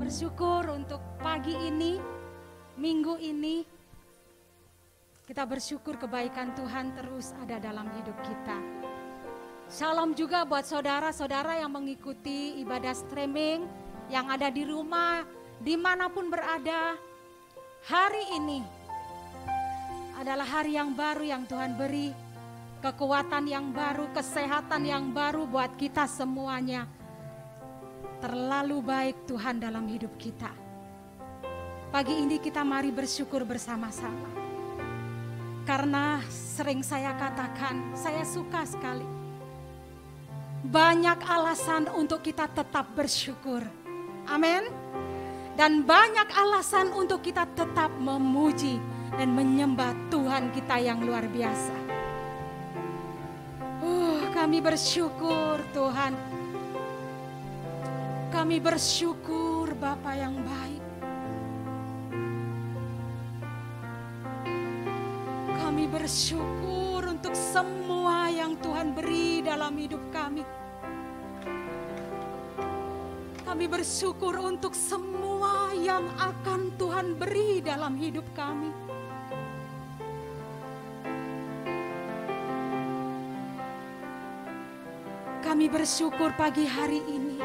bersyukur untuk pagi ini, minggu ini. Kita bersyukur kebaikan Tuhan terus ada dalam hidup kita. Shalom juga buat saudara-saudara yang mengikuti ibadah streaming, yang ada di rumah, dimanapun berada. Hari ini adalah hari yang baru yang Tuhan beri, kekuatan yang baru, kesehatan yang baru buat kita semuanya. Terlalu baik Tuhan dalam hidup kita. Pagi ini kita mari bersyukur bersama-sama. Karena sering saya katakan, saya suka sekali. Banyak alasan untuk kita tetap bersyukur. Amin. Dan banyak alasan untuk kita tetap memuji dan menyembah Tuhan kita yang luar biasa. Kami bersyukur Tuhan. Kami bersyukur Bapa yang baik. Kami bersyukur untuk semua yang Tuhan beri dalam hidup kami. Kami bersyukur untuk semua yang akan Tuhan beri dalam hidup kami. Kami bersyukur pagi hari ini.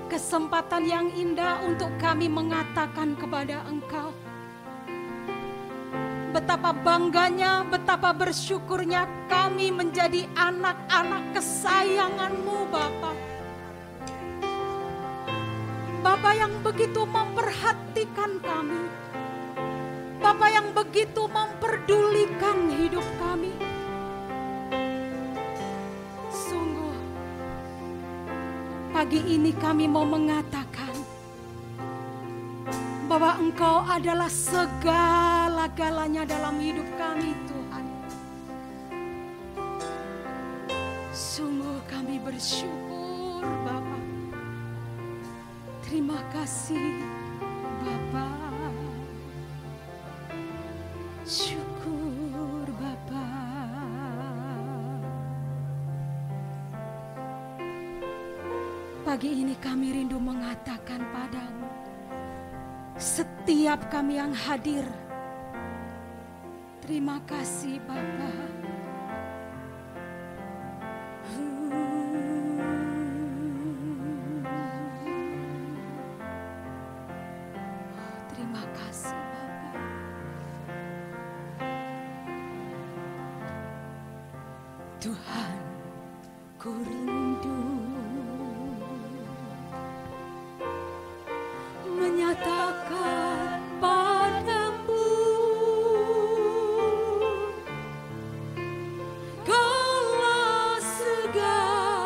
Kesempatan yang indah untuk kami mengatakan kepada Engkau. Betapa bangganya, betapa bersyukurnya kami menjadi anak-anak kesayangan-Mu Bapa. Bapa yang begitu memperhatikan kami. Bapa yang begitu memperdulikan hidup kami. Sungguh, pagi ini kami mau mengatakan bahwa Engkau adalah segala-galanya dalam hidup kami Tuhan. Sungguh kami bersyukur Bapa. Terima kasih Bapa. Syukur Bapa. Pagi ini kami rindu mengatakan padamu. Setiap kami yang hadir, terima kasih Bapa. Terima kasih Bapa. Tuhan, ku rindu menyatakan padamu segala segalanya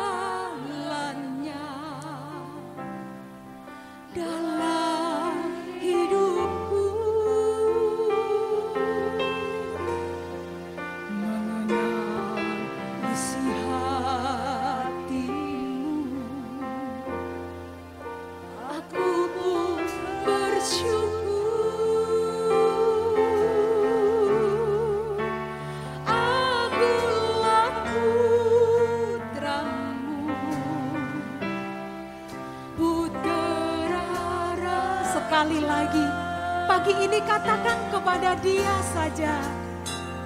dalam hidupku, mengenal isi hatimu. Aku pun bersyukur, akulah putramu, putera. Sekali lagi, pagi ini katakan kepada Dia saja,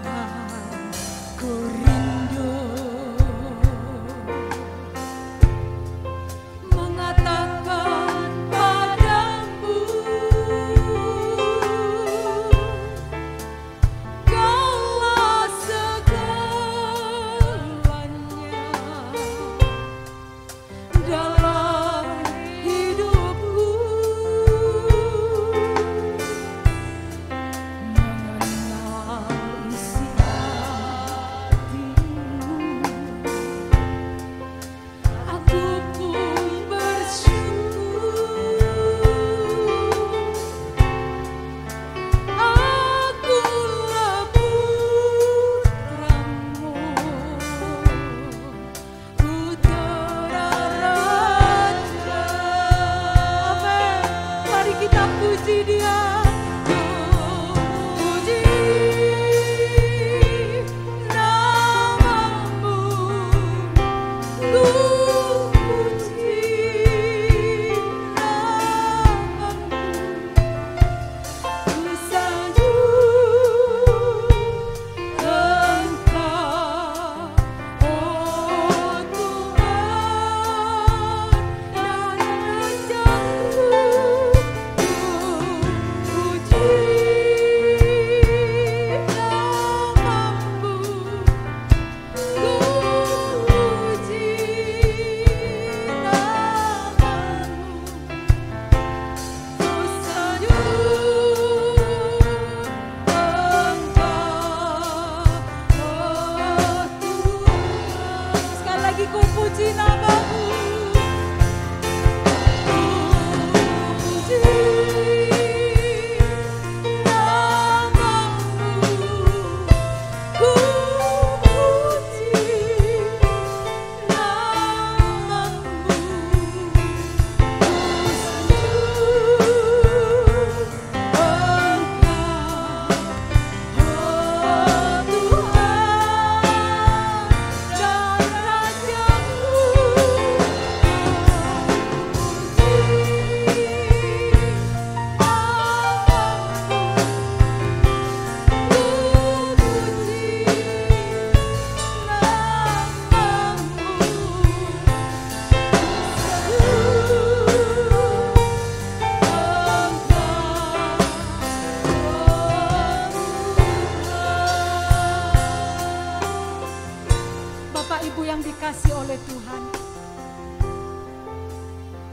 aku rindu mengatakan padamu segala segalanya dalam hidupku, mengenal isi hati.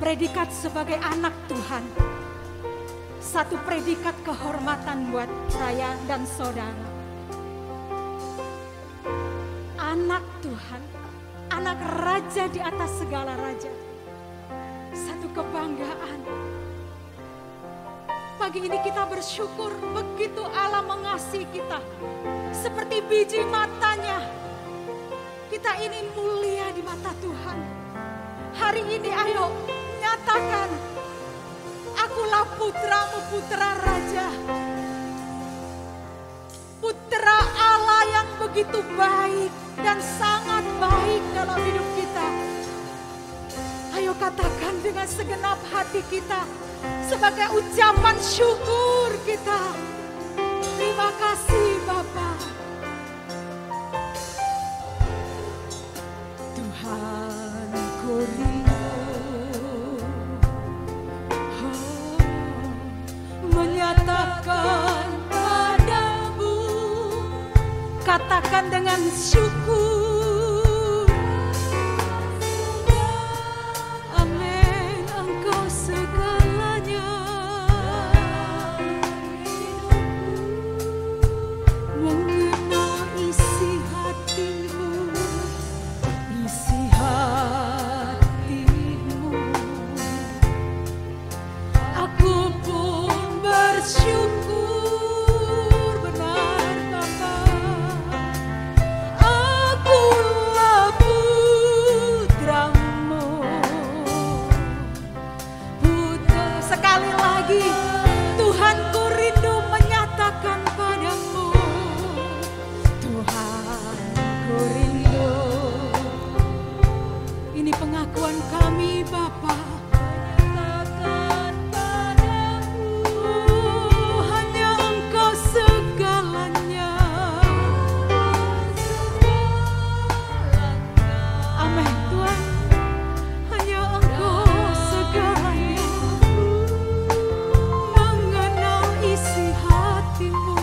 predikat sebagai anak Tuhan. Satu predikat kehormatan buat saya dan saudara. Anak Tuhan, anak raja di atas segala raja. Satu kebanggaan. Pagi ini kita bersyukur begitu Allah mengasihi kita. Seperti biji matanya. Kita ini mulia di mata Tuhan. Hari ini ayo nyatakan, akulah putramu, putra raja. Putra Allah yang begitu baik dan sangat baik dalam hidup kita. Ayo katakan dengan segenap hati kita sebagai ucapan syukur kita. Terima kasih Bapa. Tuhan ku rindu menyatakan padamu, katakan dengan syukur. Amin, Engkau segalanya. Mengenal isi hatimu, isi hatimu. Aku pun bersyukur, benar Bapa. Akulah putramu. Sekali lagi, Tuhan ku rindu menyatakan padamu. Tuhan ku rindu. Ini pengakuan kami Bapa. Menyatakan padamu, hanya Engkau segalanya. Amin Tuhan. Hanya Engkau segalanya. Mengenal isi hatimu,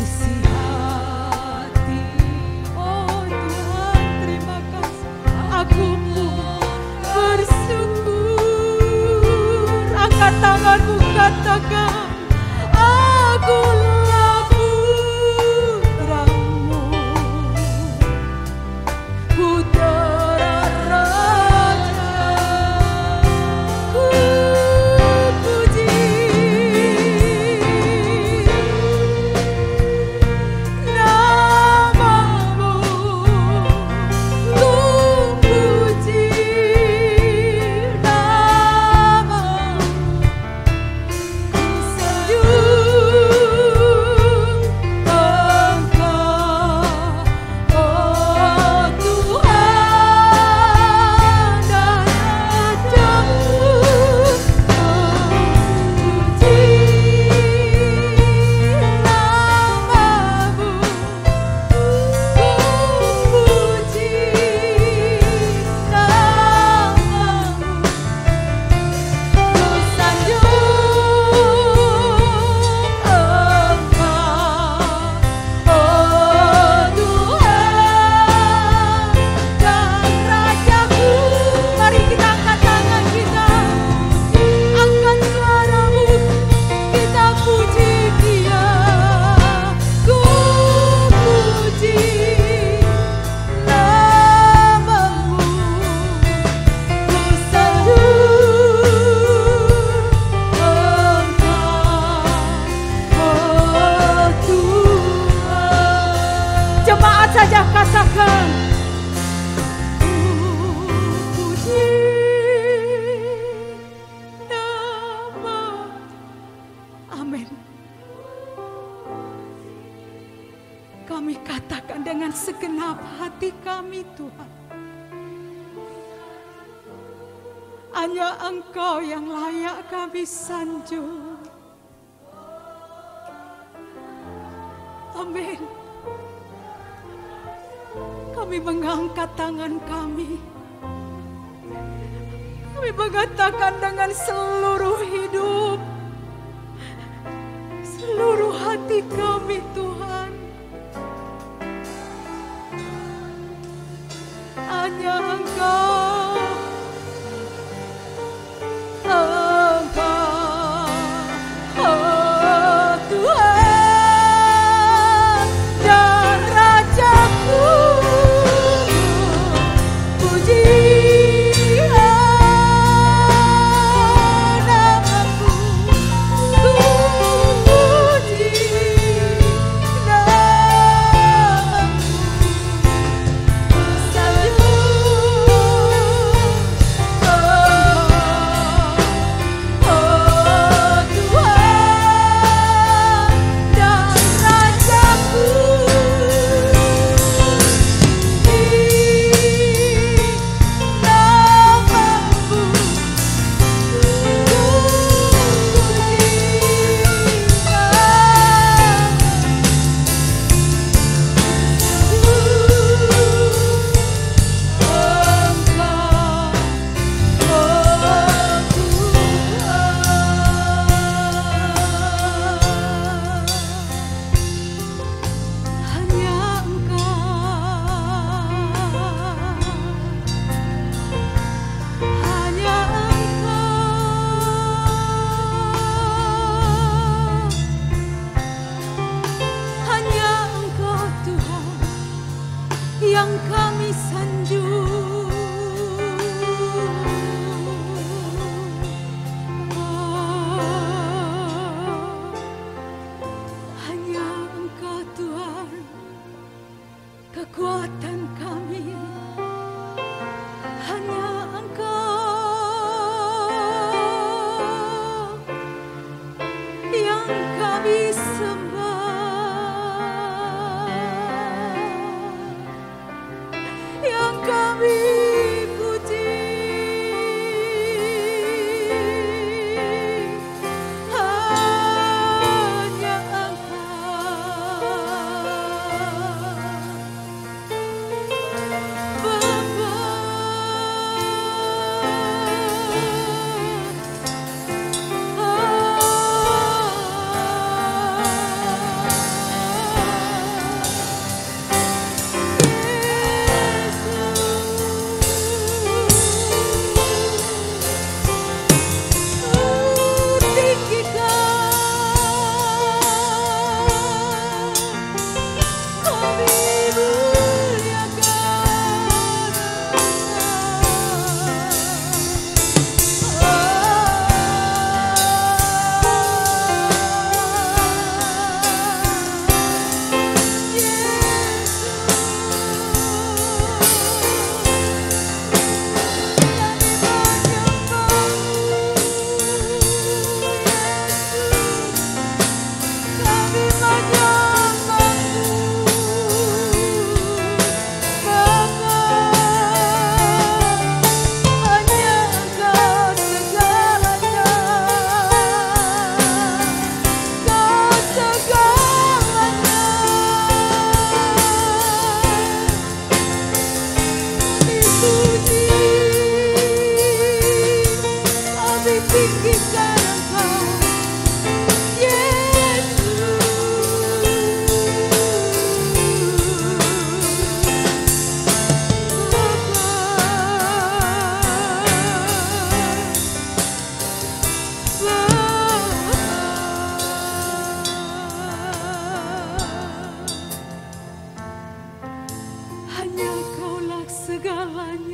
isi hati. Oh Tuhan, terima kasih. Aku pun bersyukur. Angkat tanganmu, katakan, akulah putramu, putra raja. Ku puji namamu, ku puji namamu, ku sanjung Engkau, oh Tuhan dan Rajaku. Puji namamu, puji namamu, ku sanjung Engkau, oh Tuhan dan Rajaku. Mari kita angkat tangan kita, angkat suaramu, kita puji Dia. Ku puji namamu, ku sanjung Engkau, oh Tuhan. Jemaat saja katakan, puji nama. Amin. Kami katakan dengan segenap hati kami Tuhan. Hanya Engkau yang layak kami sanjung. Amin. Kami mengangkat tangan kami. Kami mengatakan dengan seluruh hidup, seluruh hati kami Tuhan. Hanya Engkau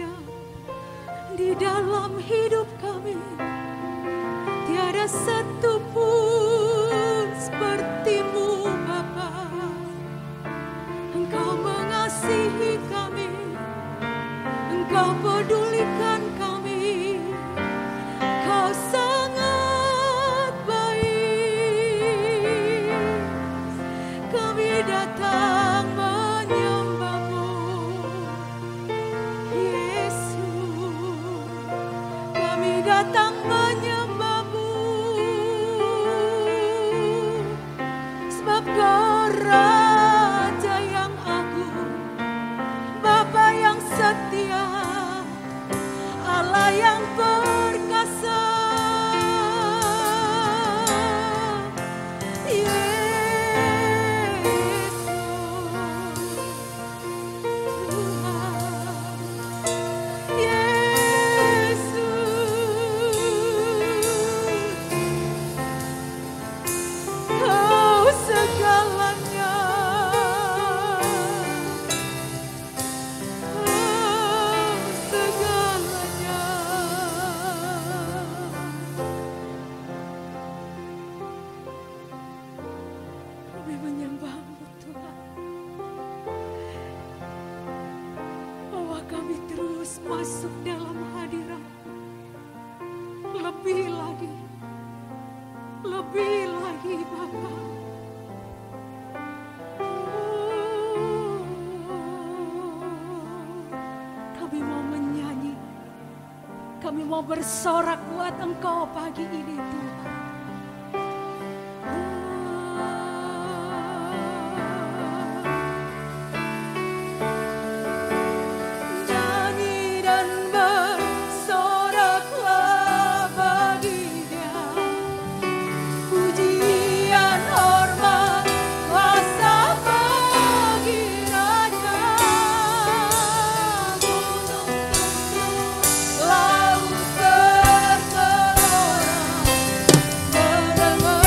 segalanya di dalam hidup kami. Tiada satu pun seperti-Mu Bapa. Engkau mengasihi kami, Engkau pedulikan kami, Kau sangat baik. Kami datang menyembah-Mu, Yesus. Kami datang menyembah-Mu, sebab Kau Raja yang agung, Bapa yang setia, Allah yang perkasa. Yesus, Tuhan. Yesus, Kau segalanya. Segalanya. Kami menyembah-Mu Tuhan, bahwa kami terus masuk dalam hadirat. Lebih lagi Bapa. Kami mau menyanyi, kami mau bersorak buat Engkau pagi ini Tuhan. Nyanyi dan bersoraklah bagi Dia, pujian hormat kuasa bagi Raja. Laut bergelora mendengar namamu.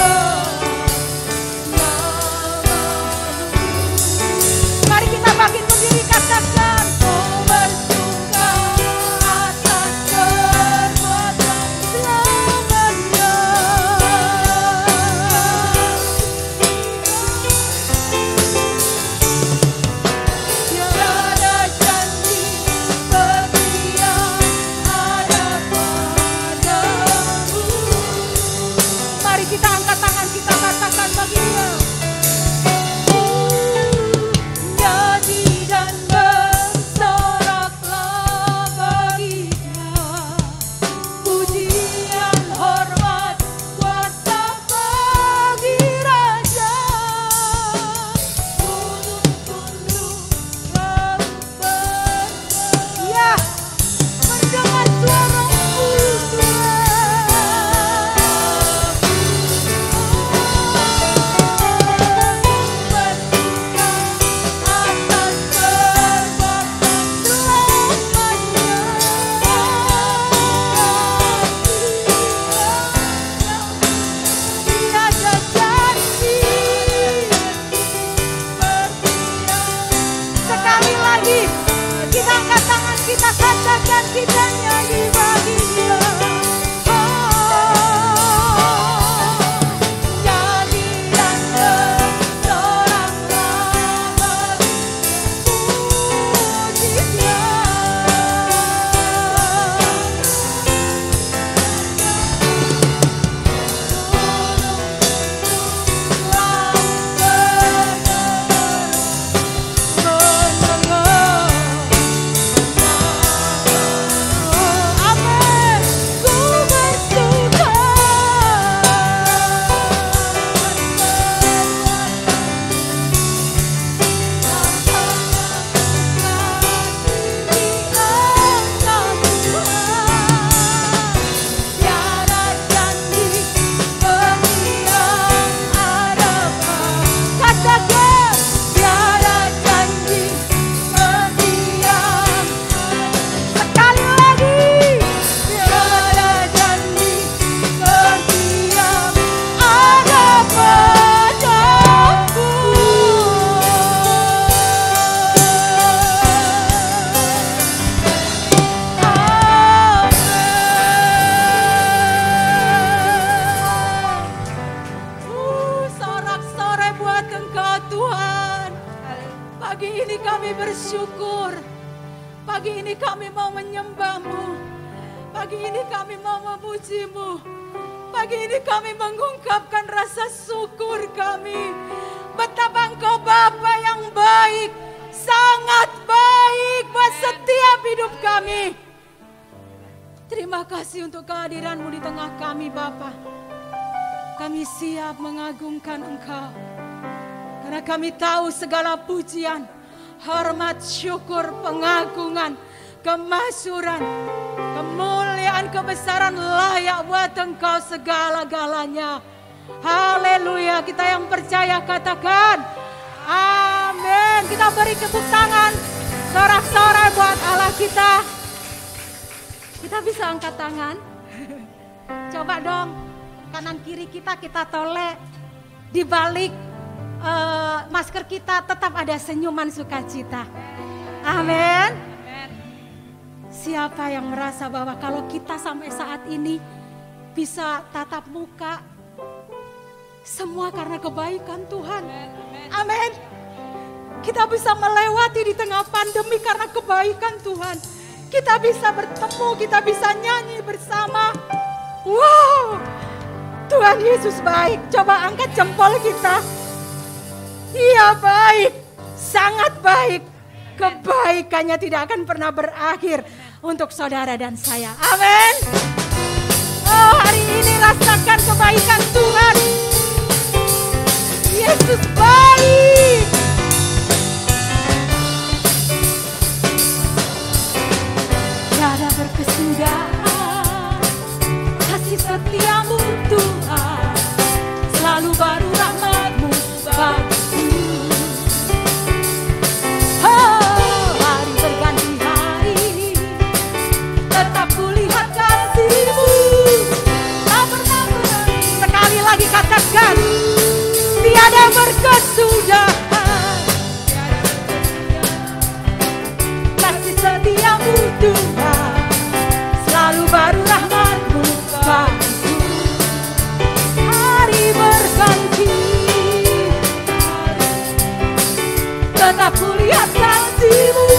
Mari kita bangkit berdiri, katakan kau bersungguh atas perbuatan selamanya. Tiada janji setia ada padamu. Mari kita angkat tangan, kita katakan bagi Dia. Nyanyi dan bersoraklah bagi Dia, pujian hormat kuasa bagi Raja. Tunduk ya, mendengar suara-Mu sekali lagi kita angkat tangan, kita katakan, kita nyanyi bagi Dia. Nyanyi dan bersoraklah bagi puji Dia. Amin. ini kami mau menyembah-Mu. Pagi ini kami mau memuji-Mu. Pagi ini kami mengungkapkan rasa syukur kami. Betapa Engkau Bapa yang baik, sangat baik buat setiap hidup kami. Terima kasih untuk kehadiran-Mu di tengah kami Bapa. Kami siap mengagungkan Engkau. Karena kami tahu segala pujian, hormat, syukur, pengagungan, kemasyuran, kemuliaan, kebesaran layak buat Engkau segala-galanya. Haleluya, kita yang percaya katakan amin. Kita beri tepuk tangan sorak-sorai buat Allah kita. Kita bisa angkat tangan. Coba dong, kanan kiri kita tolek. Di balik masker kita tetap ada senyuman sukacita. Amin. Siapa yang merasa bahwa kalau kita sampai saat ini bisa tatap muka, semua karena kebaikan Tuhan. Amin. Kita bisa melewati di tengah pandemi karena kebaikan Tuhan. Kita bisa bertemu, kita bisa nyanyi bersama. Wow, Tuhan Yesus baik. Coba angkat jempol kita. Iya baik, sangat baik. Kebaikannya tidak akan pernah berakhir untuk saudara dan saya. Amin. Oh, hari ini rasakan kebaikan Tuhan. Yesus baik. Tiada berkesudahan kasih setiamu Tuhan, selalu baru rahmat-Mu bagiku. Oh, hari berganti hari, tetap kulihat kasih-Mu, tak pernah berhenti. Sekali lagi katakan, tiada berkesudahan kasih setiamu Tuhan, selalu baru rahmat-Mu bagiku. Hari berganti, tetap kulihat kasih-Mu,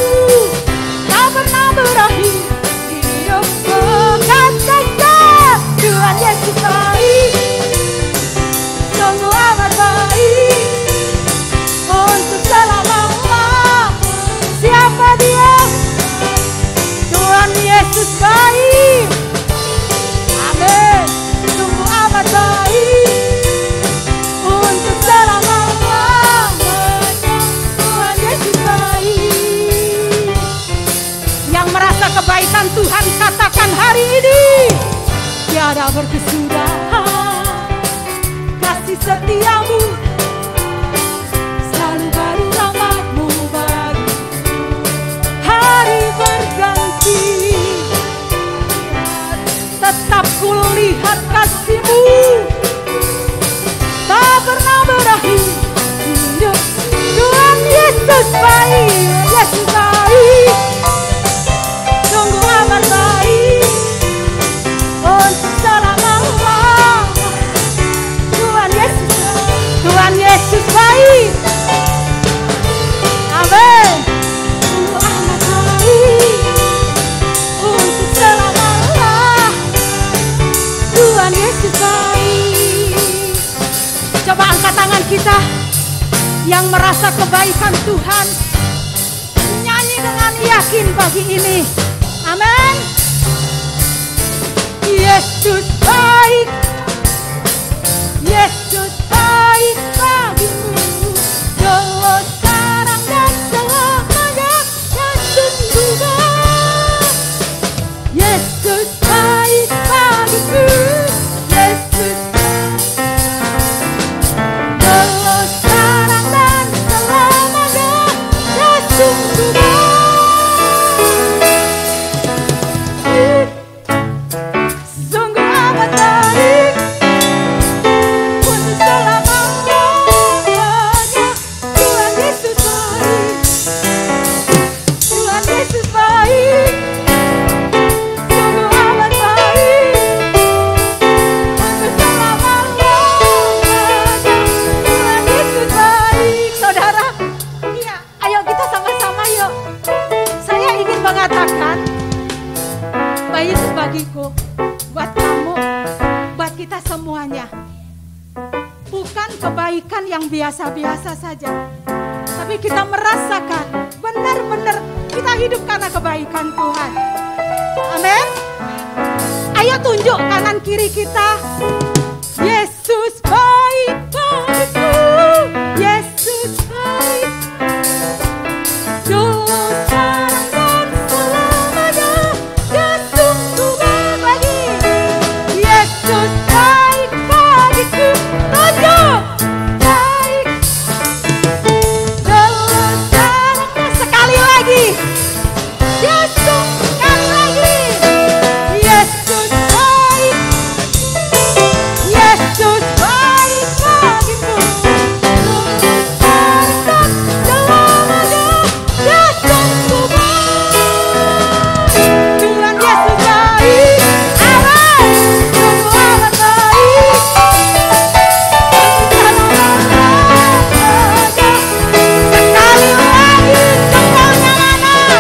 tak pernah berakhir hidupku. Katakan Tuhan Yesus baik, sungguh amat baik untuk selama-lamanya. Siapa Dia? Tuhan Yesus baik. Amin. Sungguh amat baik untuk selama-lamanya. Tuhan Yesus baik. Yang merasa kebaikan Tuhan katakan hari ini, tiada berkesudahan kasih setiamu, selalu baru rahmat-Mu bagiku. Hari berganti, tetap kulihat kasih-Mu, tak pernah berakhir hidup. Tuhan Yesus baik, Yesus baik, sungguh amat baik untuk selama-lamanya. Tuhan Yesus baik. Amin. Sungguh amat baik untuk selama-lamanya. Tuhan Yesus baik. Coba angkat tangan kita yang merasa kebaikan Tuhan, nyanyi dengan yakin pagi ini. Amin. Yesus baik, Yesus baik bagimu, dulu, sekarang dan selamanya, dan sungguh. Yesus baik bagiku, Yesus dulu, sekarang dan selamanya, dan sungguh. Sungguh amat baik bagiku, buat kamu, buat kita semuanya. Bukan kebaikan yang biasa-biasa saja, tapi kita merasakan benar-benar kita hidup karena kebaikan Tuhan. Amin. Ayo tunjuk kanan kiri kita. Yesus baik bagiku, Yesus baik. Dulu sekarang dan selamanya, Dia sungguh berbagi. Yesus baik bagiku, tunjuk baik. Dulu sekarang dan sekali lagi, Yesus sekali lagi. Yesus baik, Yesus baik bagiku. Dulu sekarang dan selamanya, Dia sungguh baik. Tuhan Yesus baik, aman, sungguh amat baik. Sekali lagi, semuanya mana?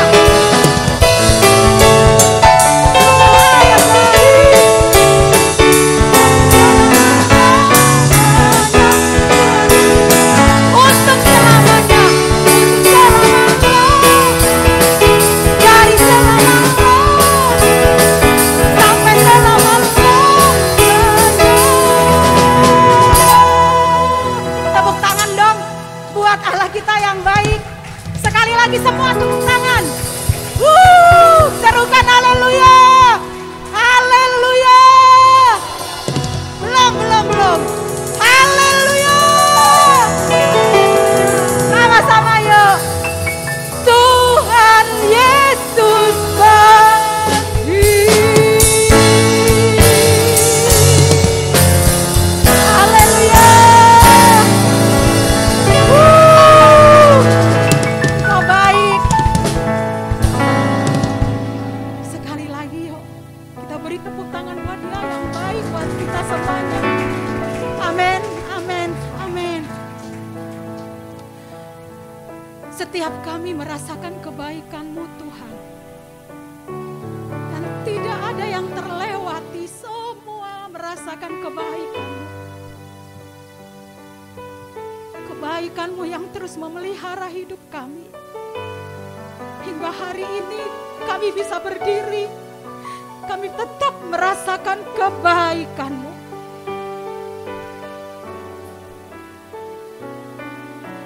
Untuk selamanya, untuk selamanya, dari selama-lamanya sampai selama-lamanya. Tepuk tangan dong buat Allah kita yang baik. Sekali lagi semua tepuk tangan. Serukan haleluya. Haleluya. Belum. Haleluya. Sama-sama yuk. Tuhan Yesus baik. Haleluya. Kau baik. Sekali lagi yuk, kita beri tepuk tangan buat Dia yang baik buat kita semuanya. Amin, amin, amin. Setiap kami merasakan kebaikan-Mu Tuhan, dan tidak ada yang terlewati, semua merasakan kebaikan-Mu. Kebaikan-Mu yang terus memelihara hidup kami. Hingga hari ini kami bisa berdiri, kami tetap merasakan kebaikan-Mu.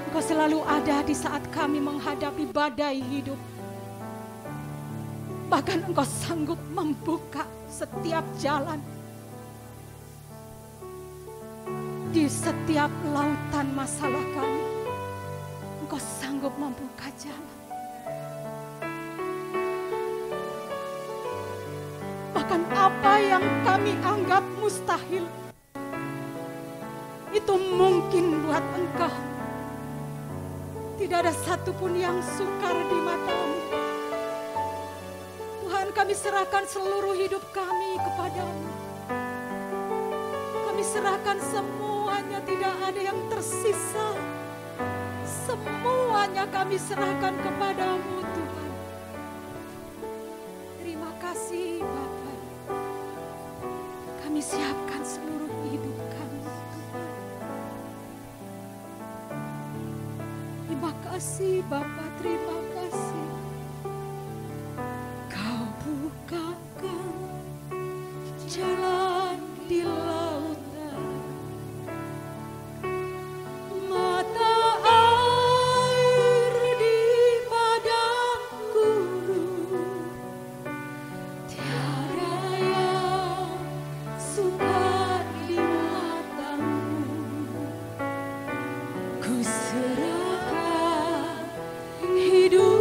Engkau selalu ada di saat kami menghadapi badai hidup. Bahkan Engkau sanggup membuka setiap jalan. Di setiap lautan masalah kami, Engkau sanggup membuka jalan. Bahkan apa yang kami anggap mustahil, itu mungkin buat Engkau. Tidak ada satupun yang sukar di mata-Mu. Tuhan, kami serahkan seluruh hidup kami kepadamu. Kami serahkan semuanya, tidak ada yang tersisa. Semuanya kami serahkan kepadamu Tuhan. Terima kasih Bapa. Kami siapkan seluruh hidup kami Tuhan. Terima kasih Bapa, terima kasih. Kau bukakan jalan di lautan, mata air di padang gurun. Tiada yang sukar di mata-Mu. Ku serahkan hidup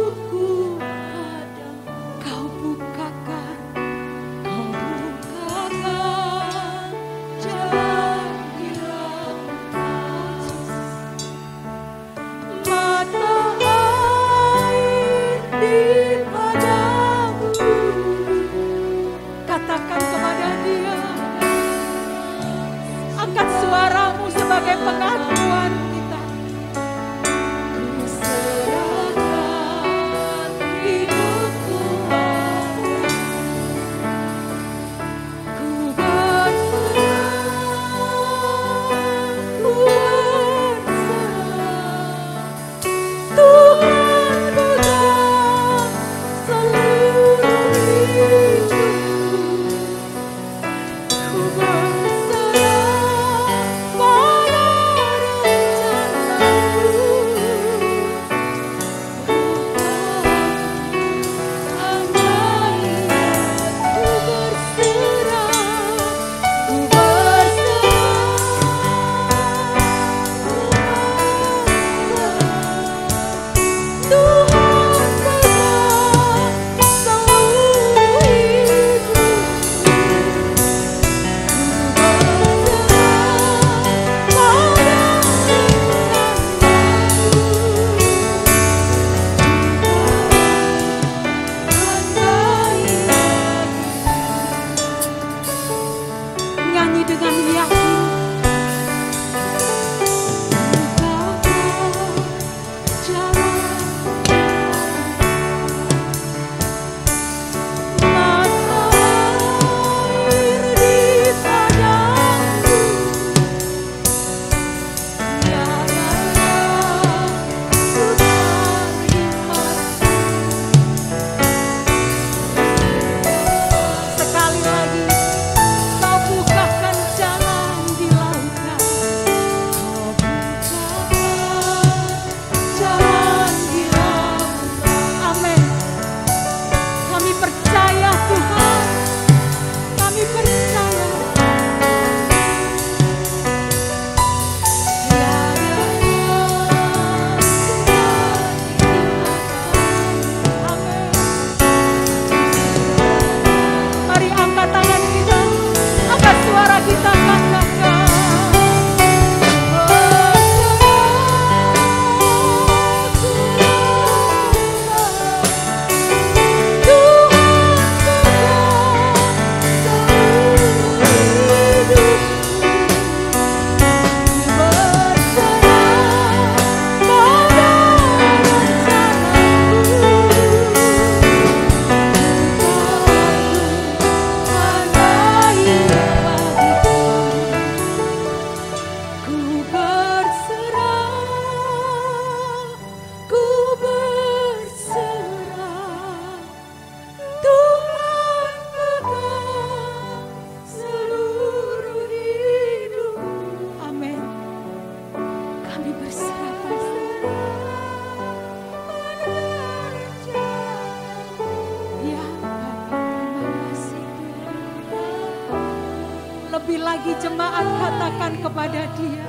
Lebih lagi jemaat katakan kepada Dia,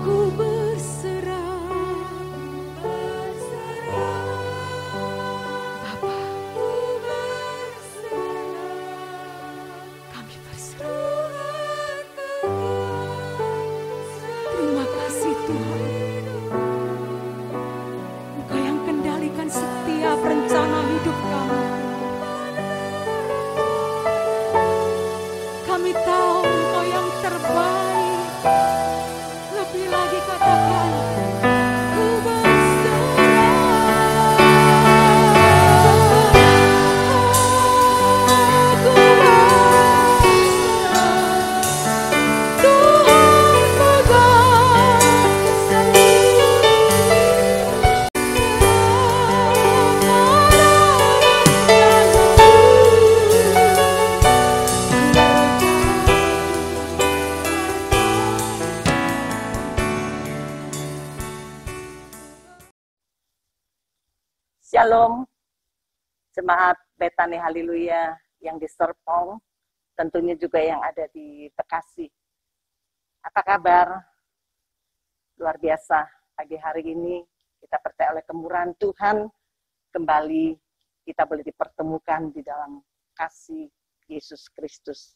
ku berserah. Bapa, kami berserah. Terima kasih Tuhan. Engkau yang kendalikan setiap rencana hidup kami. Kami tahu Engkau yang terbaik. Lebih lagi katakan, ku berserah. Ku berserah. Tuhan pegang Shalom, jemaat Betani Haleluya yang di Serpong, tentunya juga yang ada di Bekasi. Apa kabar? Luar biasa, pagi hari ini kita percaya oleh kemurahan Tuhan, kembali kita boleh dipertemukan di dalam kasih Yesus Kristus.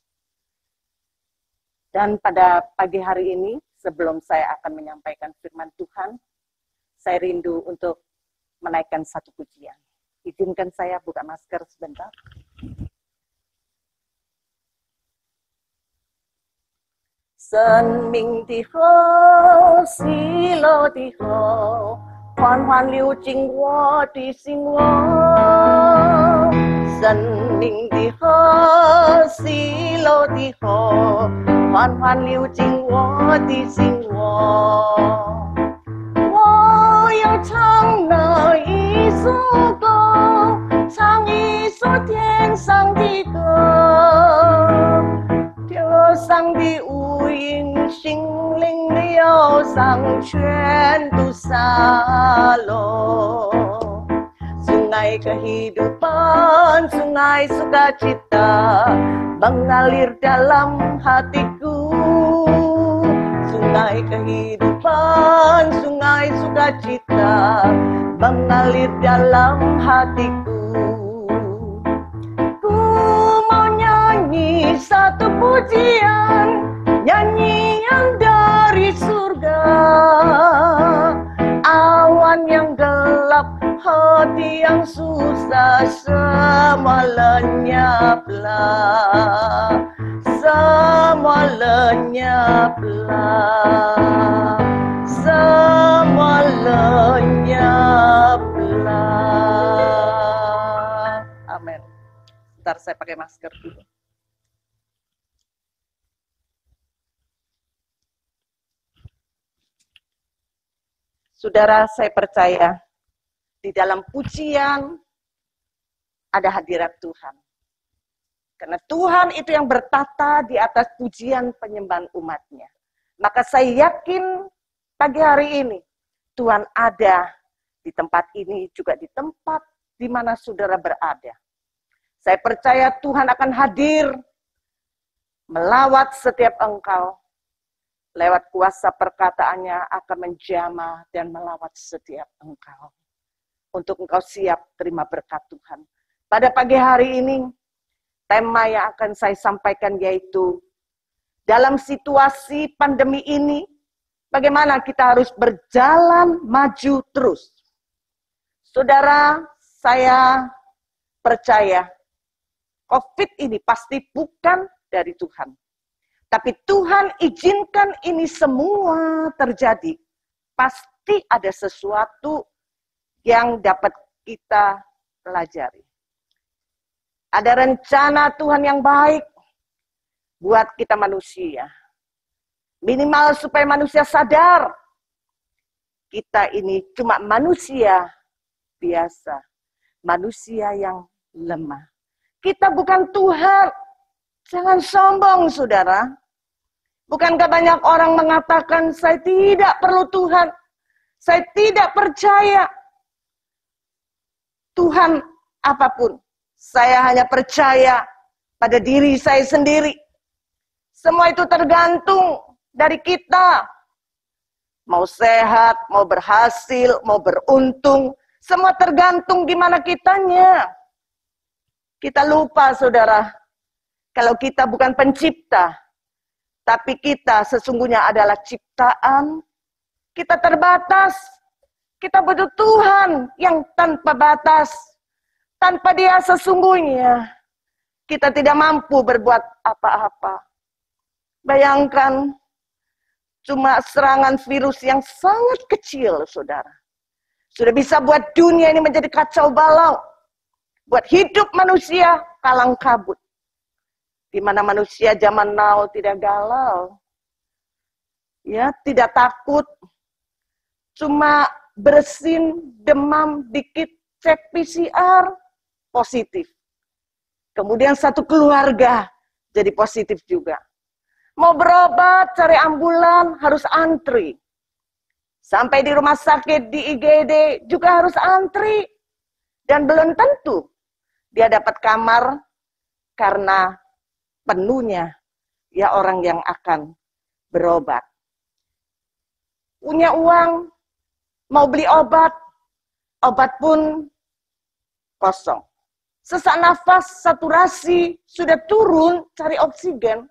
Dan pada pagi hari ini, sebelum saya akan menyampaikan firman Tuhan, saya rindu untuk menaikkan satu pujian. Izinkan saya buka masker sebentar. Sinh命的河，喜乐的河，缓缓流进我的心窝。生命的河，喜乐的河，缓缓流进我的心窝。我要唱那一首歌，唱一首天上的歌，天上的无垠，心灵的忧伤全都洒落。Sungai kehidupan, sungai sukacita mengalir dalam hatiku. Sungai kehidupan, sungai sukacita mengalir dalam hatiku. Ku mau nyanyi satu pujian, nyanyian dari surga. Awan yang gelap, hati yang susah, semua lenyaplah. Semua lenyaplah, semua lenyaplah. Amin. Ntar saya pakai masker dulu. Saudara, saya percaya di dalam pujian ada hadirat Tuhan. Karena Tuhan itu yang bertata di atas pujian penyembahan umatnya. Maka saya yakin pagi hari ini Tuhan ada di tempat ini, juga di tempat di mana saudara berada. Saya percaya Tuhan akan hadir melawat setiap engkau. Lewat kuasa perkataannya akan menjamah dan melawat setiap engkau. Untuk engkau siap terima berkat Tuhan. Pada pagi hari ini, tema yang akan saya sampaikan yaitu, dalam situasi pandemi ini, bagaimana kita harus berjalan maju terus. Saudara, saya percaya COVID ini pasti bukan dari Tuhan. Tapi Tuhan izinkan ini semua terjadi. Pasti ada sesuatu yang dapat kita pelajari. Ada rencana Tuhan yang baik buat kita manusia. Minimal supaya manusia sadar, kita ini cuma manusia biasa. Manusia yang lemah. Kita bukan Tuhan. Jangan sombong, saudara. Bukankah banyak orang mengatakan, saya tidak perlu Tuhan. Saya tidak percaya Tuhan apapun. Saya hanya percaya pada diri saya sendiri. Semua itu tergantung dari kita. Mau sehat, mau berhasil, mau beruntung, semua tergantung gimana kitanya. Kita lupa, saudara, kalau kita bukan pencipta, tapi kita sesungguhnya adalah ciptaan. Kita terbatas. Kita butuh Tuhan yang tanpa batas. Tanpa Dia sesungguhnya kita tidak mampu berbuat apa-apa. Bayangkan, cuma serangan virus yang sangat kecil, saudara. Sudah bisa buat dunia ini menjadi kacau balau. Buat hidup manusia kalang kabut. Di mana manusia zaman now tidak galau. Ya, tidak takut. Cuma bersin, demam, dikit, cek PCR, positif. Kemudian satu keluarga jadi positif juga. Mau berobat, cari ambulan, harus antri. Sampai di rumah sakit, di IGD juga harus antri. Dan belum tentu dia dapat kamar karena penuhnya ya orang yang akan berobat. Punya uang, mau beli obat, obat pun kosong. Sesak nafas, saturasi sudah turun, cari oksigen,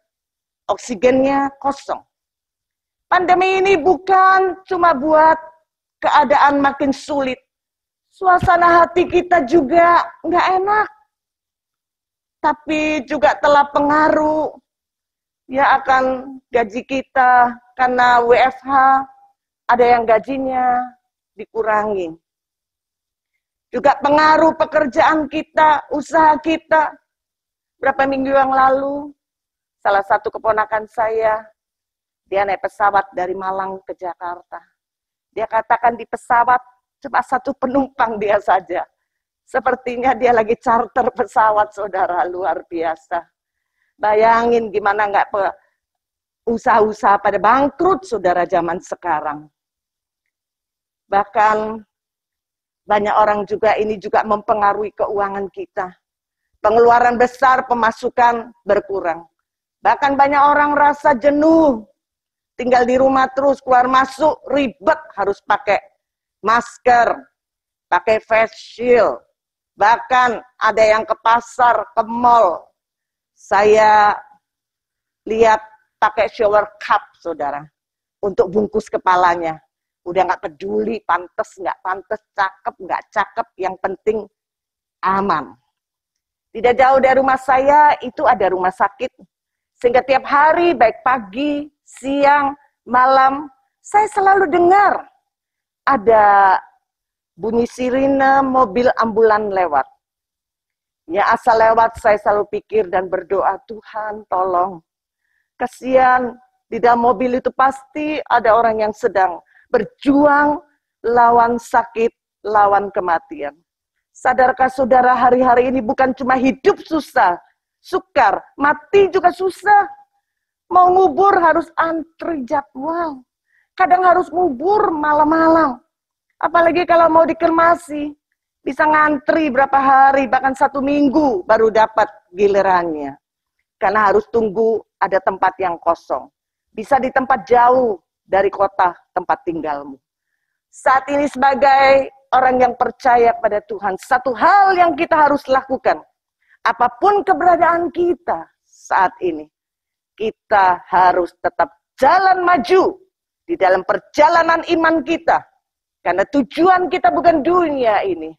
oksigennya kosong. Pandemi ini bukan cuma buat keadaan makin sulit, suasana hati kita juga nggak enak. Tapi juga telah pengaruh ya akan gaji kita karena WFH, ada yang gajinya dikurangi. Juga pengaruh pekerjaan kita, usaha kita. Berapa minggu yang lalu, salah satu keponakan saya, dia naik pesawat dari Malang ke Jakarta. Dia katakan di pesawat cuma satu penumpang dia saja. Sepertinya dia lagi charter pesawat, saudara, luar biasa. Bayangin gimana nggak usaha-usaha pada bangkrut, saudara, zaman sekarang. Bahkan banyak orang juga ini juga mempengaruhi keuangan kita. Pengeluaran besar, pemasukan berkurang. Bahkan banyak orang rasa jenuh. Tinggal di rumah terus, keluar masuk, ribet, harus pakai masker, pakai face shield. Bahkan ada yang ke pasar, ke mall. Saya lihat pakai shower cup, saudara, untuk bungkus kepalanya. Udah nggak peduli, pantas, nggak pantas, cakep, nggak cakep, yang penting aman. Tidak jauh dari rumah saya, itu ada rumah sakit. Sehingga tiap hari, baik pagi, siang, malam, saya selalu dengar ada bunyi sirine mobil ambulan lewat. Ya asal lewat saya selalu pikir dan berdoa, Tuhan tolong. Kasihan di dalam mobil itu pasti ada orang yang sedang berjuang lawan sakit, lawan kematian. Sadarkah saudara, hari-hari ini bukan cuma hidup susah, sukar, mati juga susah. Mau ngubur harus antri jadwal. Kadang harus ngubur malam-malam. Apalagi kalau mau dikremasi, bisa ngantri berapa hari, bahkan 1 minggu baru dapat gilirannya. Karena harus tunggu ada tempat yang kosong. Bisa di tempat jauh dari kota tempat tinggalmu. Saat ini sebagai orang yang percaya pada Tuhan, satu hal yang kita harus lakukan, apapun keberadaan kita saat ini, kita harus tetap jalan maju di dalam perjalanan iman kita. Karena tujuan kita bukan dunia ini,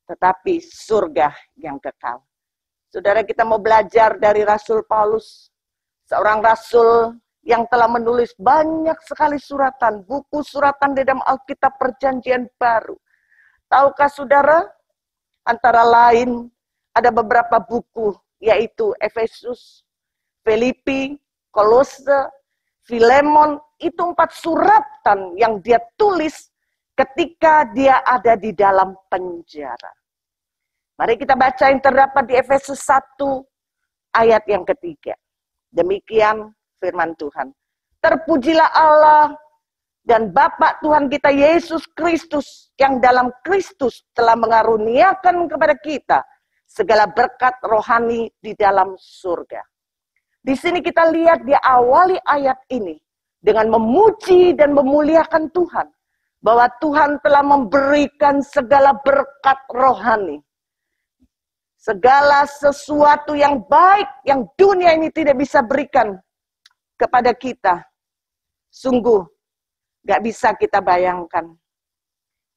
tetapi surga yang kekal. Saudara, kita mau belajar dari Rasul Paulus, seorang rasul yang telah menulis banyak sekali suratan, buku suratan di dalam Alkitab Perjanjian Baru. Tahukah saudara, antara lain ada beberapa buku, yaitu Efesus, Filipi, Kolose, Filemon, itu 4 suratan yang dia tulis ketika dia ada di dalam penjara. Mari kita baca yang terdapat di Efesus 1 ayat yang ketiga. Demikian firman Tuhan. Terpujilah Allah dan Bapa Tuhan kita Yesus Kristus, yang dalam Kristus telah mengaruniakan kepada kita segala berkat rohani di dalam surga. Di sini kita lihat dia awali ayat ini dengan memuji dan memuliakan Tuhan. Bahwa Tuhan telah memberikan segala berkat rohani. Segala sesuatu yang baik yang dunia ini tidak bisa berikan kepada kita. Sungguh gak bisa kita bayangkan.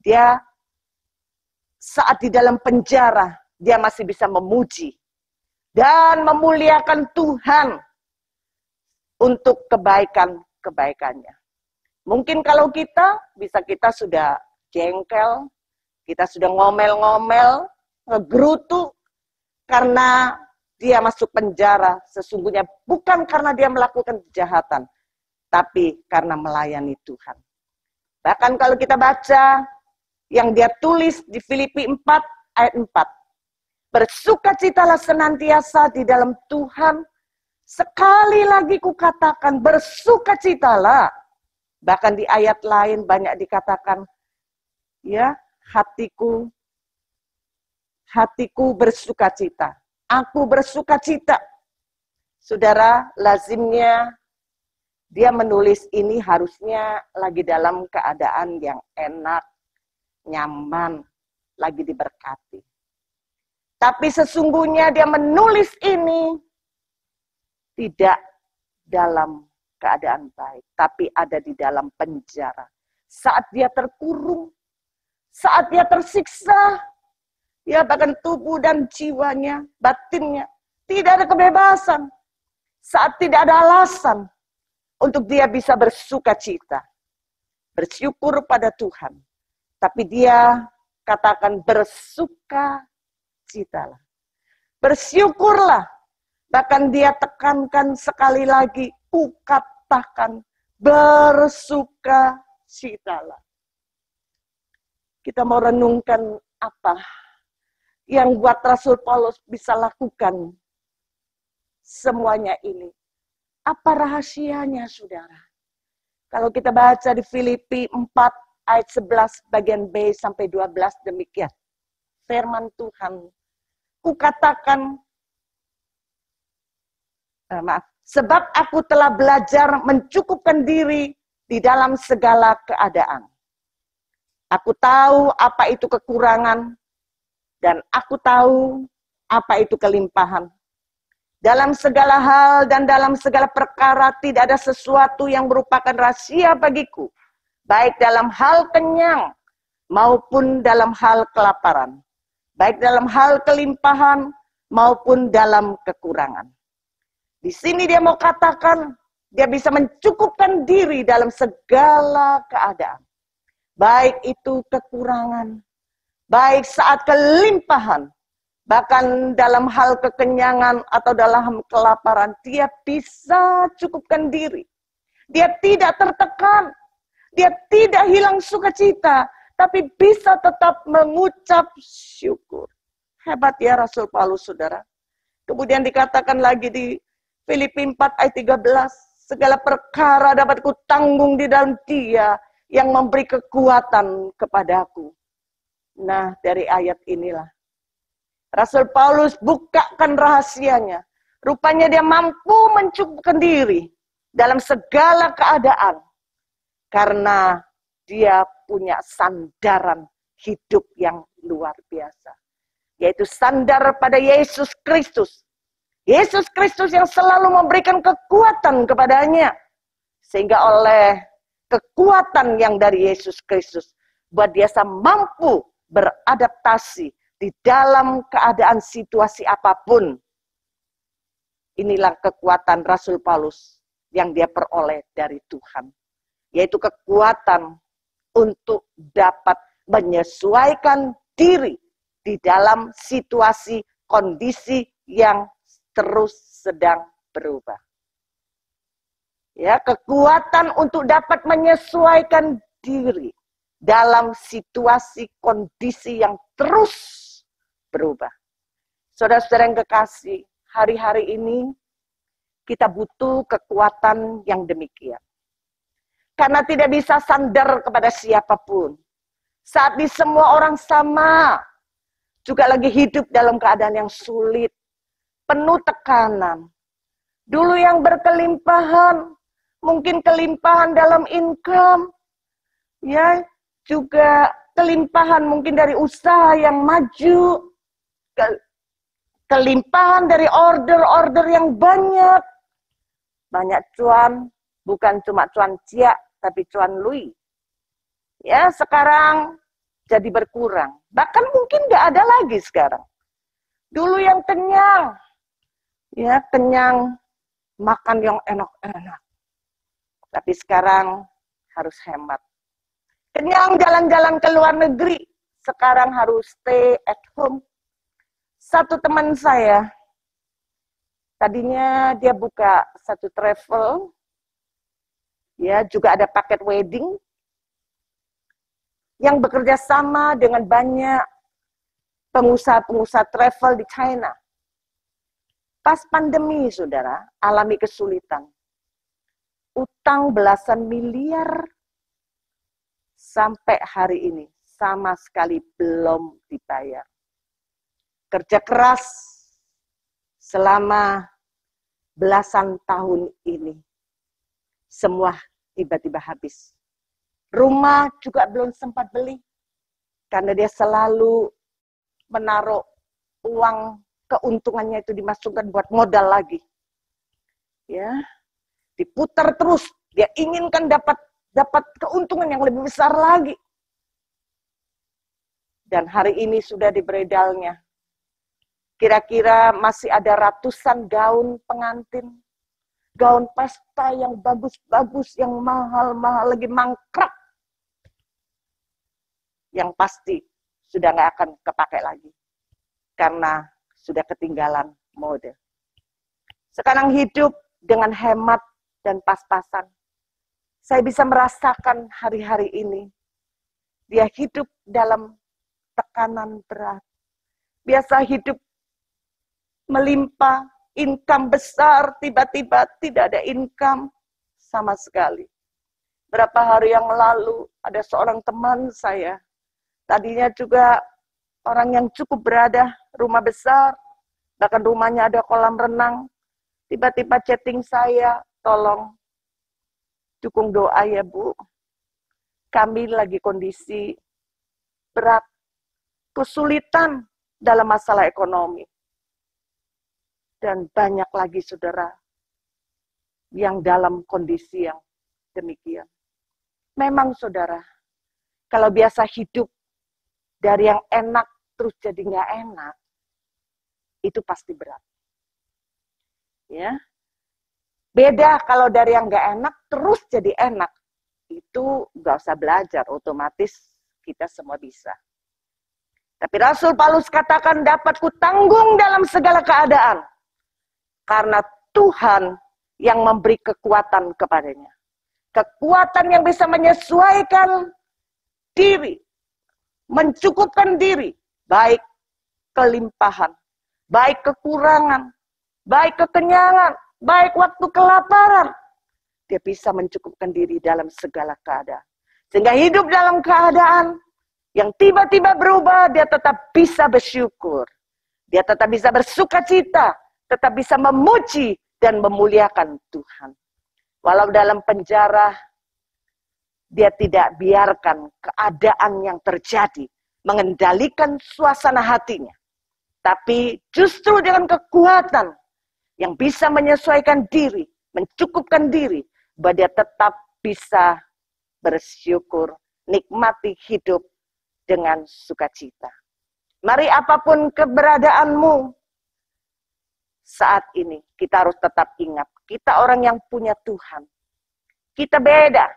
Dia saat di dalam penjara, dia masih bisa memuji dan memuliakan Tuhan untuk kebaikannya. Mungkin kalau kita sudah jengkel, kita sudah ngomel-ngomel, ngegerutu karena dia masuk penjara. Sesungguhnya bukan karena dia melakukan kejahatan, tapi karena melayani Tuhan. Bahkan kalau kita baca yang dia tulis di Filipi 4 ayat 4. Bersukacitalah senantiasa di dalam Tuhan. Sekali lagi kukatakan bersukacitalah. Bahkan di ayat lain banyak dikatakan, ya, hatiku bersukacita. Aku bersukacita. Saudara, lazimnya dia menulis ini harusnya lagi dalam keadaan yang enak, nyaman, lagi diberkati. Tapi sesungguhnya dia menulis ini tidak dalam keadaan baik, tapi ada di dalam penjara. Saat dia terkurung, saat dia tersiksa, ya bahkan tubuh dan jiwanya, batinnya, tidak ada kebebasan. Saat tidak ada alasan untuk dia bisa bersukacita, bersyukur pada Tuhan. Tapi dia katakan bersukacitalah. Bersyukurlah. Bahkan dia tekankan sekali lagi, kukatakan bersukacitalah. Kita mau renungkan apa yang buat Rasul Paulus bisa lakukan semuanya ini. Apa rahasianya, saudara? Kalau kita baca di Filipi 4 ayat 11 bagian B sampai 12 demikian. Firman Tuhan. Kukatakan, sebab aku telah belajar mencukupkan diri di dalam segala keadaan. Aku tahu apa itu kekurangan, dan aku tahu apa itu kelimpahan. Dalam segala hal dan dalam segala perkara tidak ada sesuatu yang merupakan rahasia bagiku. Baik dalam hal kenyang maupun dalam hal kelaparan. Baik dalam hal kelimpahan maupun dalam kekurangan. Di sini dia mau katakan, dia bisa mencukupkan diri dalam segala keadaan. Baik itu kekurangan, baik saat kelimpahan, bahkan dalam hal kekenyangan atau dalam kelaparan, dia bisa cukupkan diri. Dia tidak tertekan. Dia tidak hilang sukacita, tapi bisa tetap mengucap syukur. Hebat ya Rasul Paulus, saudara. Kemudian dikatakan lagi di Filipi 4 ayat 13, segala perkara dapat kutanggung di dalam Dia yang memberi kekuatan kepadaku. Nah, dari ayat inilah Rasul Paulus bukakan rahasianya. Rupanya dia mampu mencukupkan diri dalam segala keadaan. Karena dia punya sandaran hidup yang luar biasa. Yaitu sandar pada Yesus Kristus. Yesus Kristus yang selalu memberikan kekuatan kepadanya. Sehingga oleh kekuatan yang dari Yesus Kristus, buat dia mampu beradaptasi di dalam keadaan situasi apapun. Inilah kekuatan Rasul Paulus yang dia peroleh dari Tuhan. Yaitu kekuatan untuk dapat menyesuaikan diri di dalam situasi kondisi yang terus sedang berubah. Ya, kekuatan untuk dapat menyesuaikan diri dalam situasi kondisi yang terus berubah. Saudara-saudara yang kekasih, hari-hari ini kita butuh kekuatan yang demikian. Karena tidak bisa sandar kepada siapapun. Saat di semua orang sama, juga lagi hidup dalam keadaan yang sulit, penuh tekanan. Dulu yang berkelimpahan, mungkin kelimpahan dalam income, ya, juga kelimpahan mungkin dari usaha yang maju, kelimpahan dari order-order yang banyak. Banyak cuan, bukan cuma cuan cia, tapi cuan lui. Ya, sekarang jadi berkurang. Bahkan mungkin nggak ada lagi sekarang. Dulu yang kenyang, ya kenyang, makan yang enak-enak. Tapi sekarang harus hemat. Kenyang jalan-jalan ke luar negeri, sekarang harus stay at home. Satu teman saya, tadinya dia buka satu travel, ya juga ada paket wedding, yang bekerja sama dengan banyak pengusaha-pengusaha travel di China. Pas pandemi, saudara, alami kesulitan. Utang belasan miliar sampai hari ini sama sekali belum dibayar. Kerja keras selama belasan tahun ini, semua tiba-tiba habis. Rumah juga belum sempat beli, karena dia selalu menaruh uang keuntungannya itu dimasukkan buat modal lagi. Ya, diputar terus, dia inginkan dapat keuntungan yang lebih besar lagi. Dan hari ini sudah di beredalnya. Kira-kira masih ada ratusan gaun pengantin, gaun pesta yang bagus-bagus, yang mahal-mahal lagi mangkrak. Yang pasti sudah nggak akan kepakai lagi. Karena sudah ketinggalan mode. Sekarang hidup dengan hemat dan pas-pasan. Saya bisa merasakan hari-hari ini. Dia hidup dalam tekanan berat. Biasa hidup melimpah, income besar, tiba-tiba tidak ada income sama sekali. Berapa hari yang lalu ada seorang teman saya, tadinya juga orang yang cukup berada, rumah besar, bahkan rumahnya ada kolam renang, tiba-tiba chatting saya, tolong dukung doa ya Bu, kami lagi kondisi berat, kesulitan dalam masalah ekonomi. Dan banyak lagi saudara yang dalam kondisi yang demikian. Memang saudara, kalau biasa hidup dari yang enak terus jadi nggak enak, itu pasti berat. Ya, beda kalau dari yang nggak enak terus jadi enak, itu nggak usah belajar, otomatis kita semua bisa. Tapi Rasul Paulus katakan, dapat kutanggung dalam segala keadaan. Karena Tuhan yang memberi kekuatan kepadanya. Kekuatan yang bisa menyesuaikan diri, mencukupkan diri, baik kelimpahan, baik kekurangan, baik kekenyangan, baik waktu kelaparan. Dia bisa mencukupkan diri dalam segala keadaan. Sehingga hidup dalam keadaan yang tiba-tiba berubah, dia tetap bisa bersyukur. Dia tetap bisa bersuka cita, tetap bisa memuji dan memuliakan Tuhan. Walau dalam penjara, dia tidak biarkan keadaan yang terjadi mengendalikan suasana hatinya. Tapi justru dengan kekuatan yang bisa menyesuaikan diri, mencukupkan diri, bahwa dia tetap bisa bersyukur, nikmati hidup dengan sukacita. Mari apapun keberadaanmu, saat ini kita harus tetap ingat, kita orang yang punya Tuhan. Kita beda.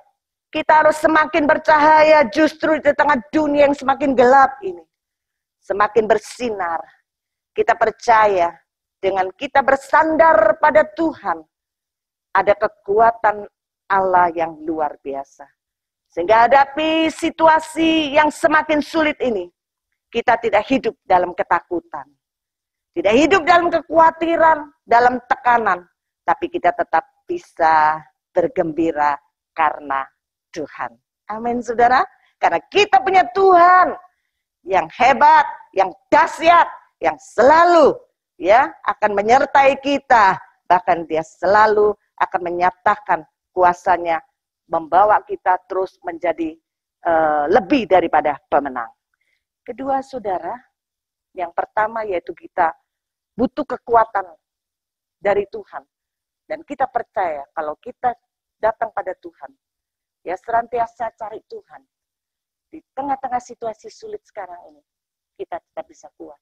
Kita harus semakin bercahaya justru di tengah dunia yang semakin gelap ini. Semakin bersinar. Kita percaya dengan kita bersandar pada Tuhan, ada kekuatan Allah yang luar biasa. Sehingga hadapi situasi yang semakin sulit ini, kita tidak hidup dalam ketakutan. Tidak hidup dalam kekhawatiran, dalam tekanan. Tapi kita tetap bisa bergembira karena Tuhan. Amin saudara. Karena kita punya Tuhan yang hebat, yang dahsyat, yang selalu ya akan menyertai kita. Bahkan dia selalu akan menyatakan kuasanya, membawa kita terus menjadi lebih daripada pemenang. Kedua, saudara, yang pertama yaitu kita butuh kekuatan dari Tuhan. Dan kita percaya kalau kita datang pada Tuhan, ya senantiasa cari Tuhan. Di tengah-tengah situasi sulit sekarang ini, kita tetap bisa kuat.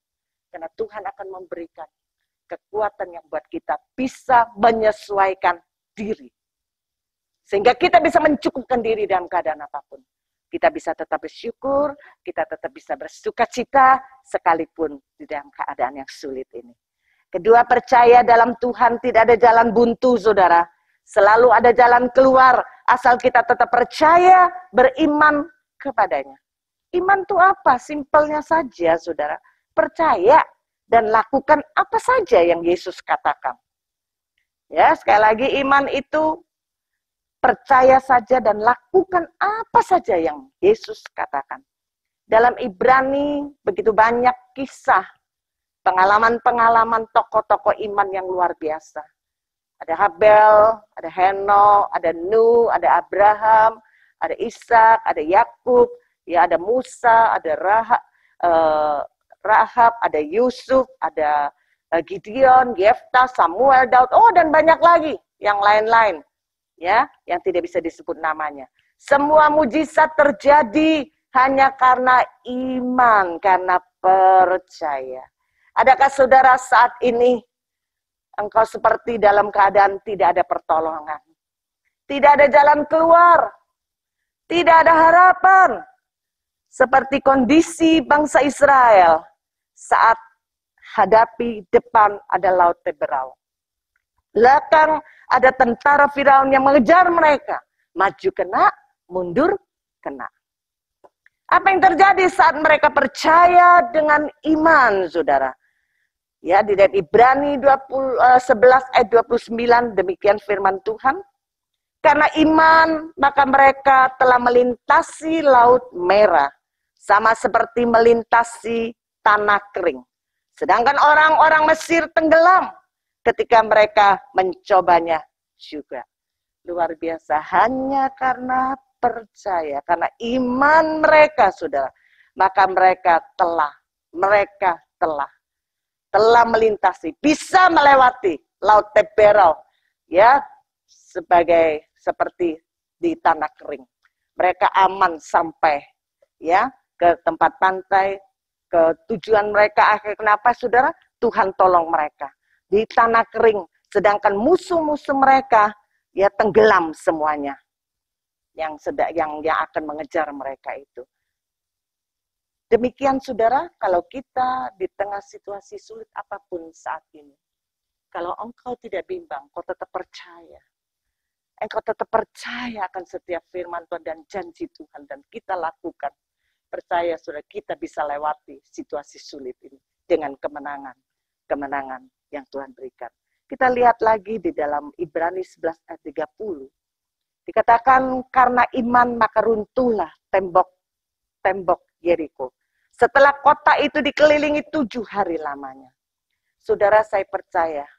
Karena Tuhan akan memberikan kekuatan yang buat kita bisa menyesuaikan diri. Sehingga kita bisa mencukupkan diri dalam keadaan apapun. Kita bisa tetap bersyukur, kita tetap bisa bersuka cita, sekalipun di dalam keadaan yang sulit ini. Kedua, percaya dalam Tuhan tidak ada jalan buntu, saudara. Selalu ada jalan keluar, asal kita tetap percaya, beriman kepadanya. Iman itu apa? Simpelnya saja, saudara. Percaya dan lakukan apa saja yang Yesus katakan. Ya, sekali lagi iman itu percaya saja dan lakukan apa saja yang Yesus katakan. Dalam Ibrani begitu banyak kisah, pengalaman-pengalaman tokoh-tokoh iman yang luar biasa. Ada Habel, ada Henok, ada Nuh, ada Abraham, ada Ishak, ada Yakub, ya ada Musa, ada Rahab, ada Yusuf, ada Gideon, Yefta, Samuel, Daud, dan banyak lagi yang lain-lain. Ya, yang tidak bisa disebut namanya. Semua mujizat terjadi hanya karena iman, karena percaya. Adakah saudara saat ini engkau seperti dalam keadaan tidak ada pertolongan? Tidak ada jalan keluar. Tidak ada harapan. Seperti kondisi bangsa Israel saat hadapi depan ada laut Teberau. Belakang ada tentara Firaun yang mengejar mereka. Maju kena, mundur kena. Apa yang terjadi saat mereka percaya dengan iman, saudara? Ya, di dalam Ibrani 11 ayat 29, demikian firman Tuhan. Karena iman, maka mereka telah melintasi laut merah. Sama seperti melintasi tanah kering. Sedangkan orang-orang Mesir tenggelam ketika mereka mencobanya juga. Luar biasa, hanya karena percaya, karena iman mereka, saudara. Maka mereka telah melintasi, bisa melewati laut Teberau, ya, seperti di tanah kering. Mereka aman sampai, ya, ke tempat pantai, ke tujuan mereka. Akhirnya kenapa, saudara? Tuhan tolong mereka di tanah kering, sedangkan musuh-musuh mereka ya tenggelam semuanya yang akan mengejar mereka itu. Demikian, saudara, kalau kita di tengah situasi sulit apapun saat ini, kalau engkau tidak bimbang, engkau tetap percaya. Engkau tetap percaya akan setiap firman Tuhan dan janji Tuhan, dan kita lakukan. Percaya, saudara, kita bisa lewati situasi sulit ini dengan kemenangan yang Tuhan berikan. Kita lihat lagi di dalam Ibrani 11 ayat 30. Dikatakan karena iman maka runtuhlah tembok Yeriko. Setelah kota itu dikelilingi 7 hari lamanya. Saudara, saya percaya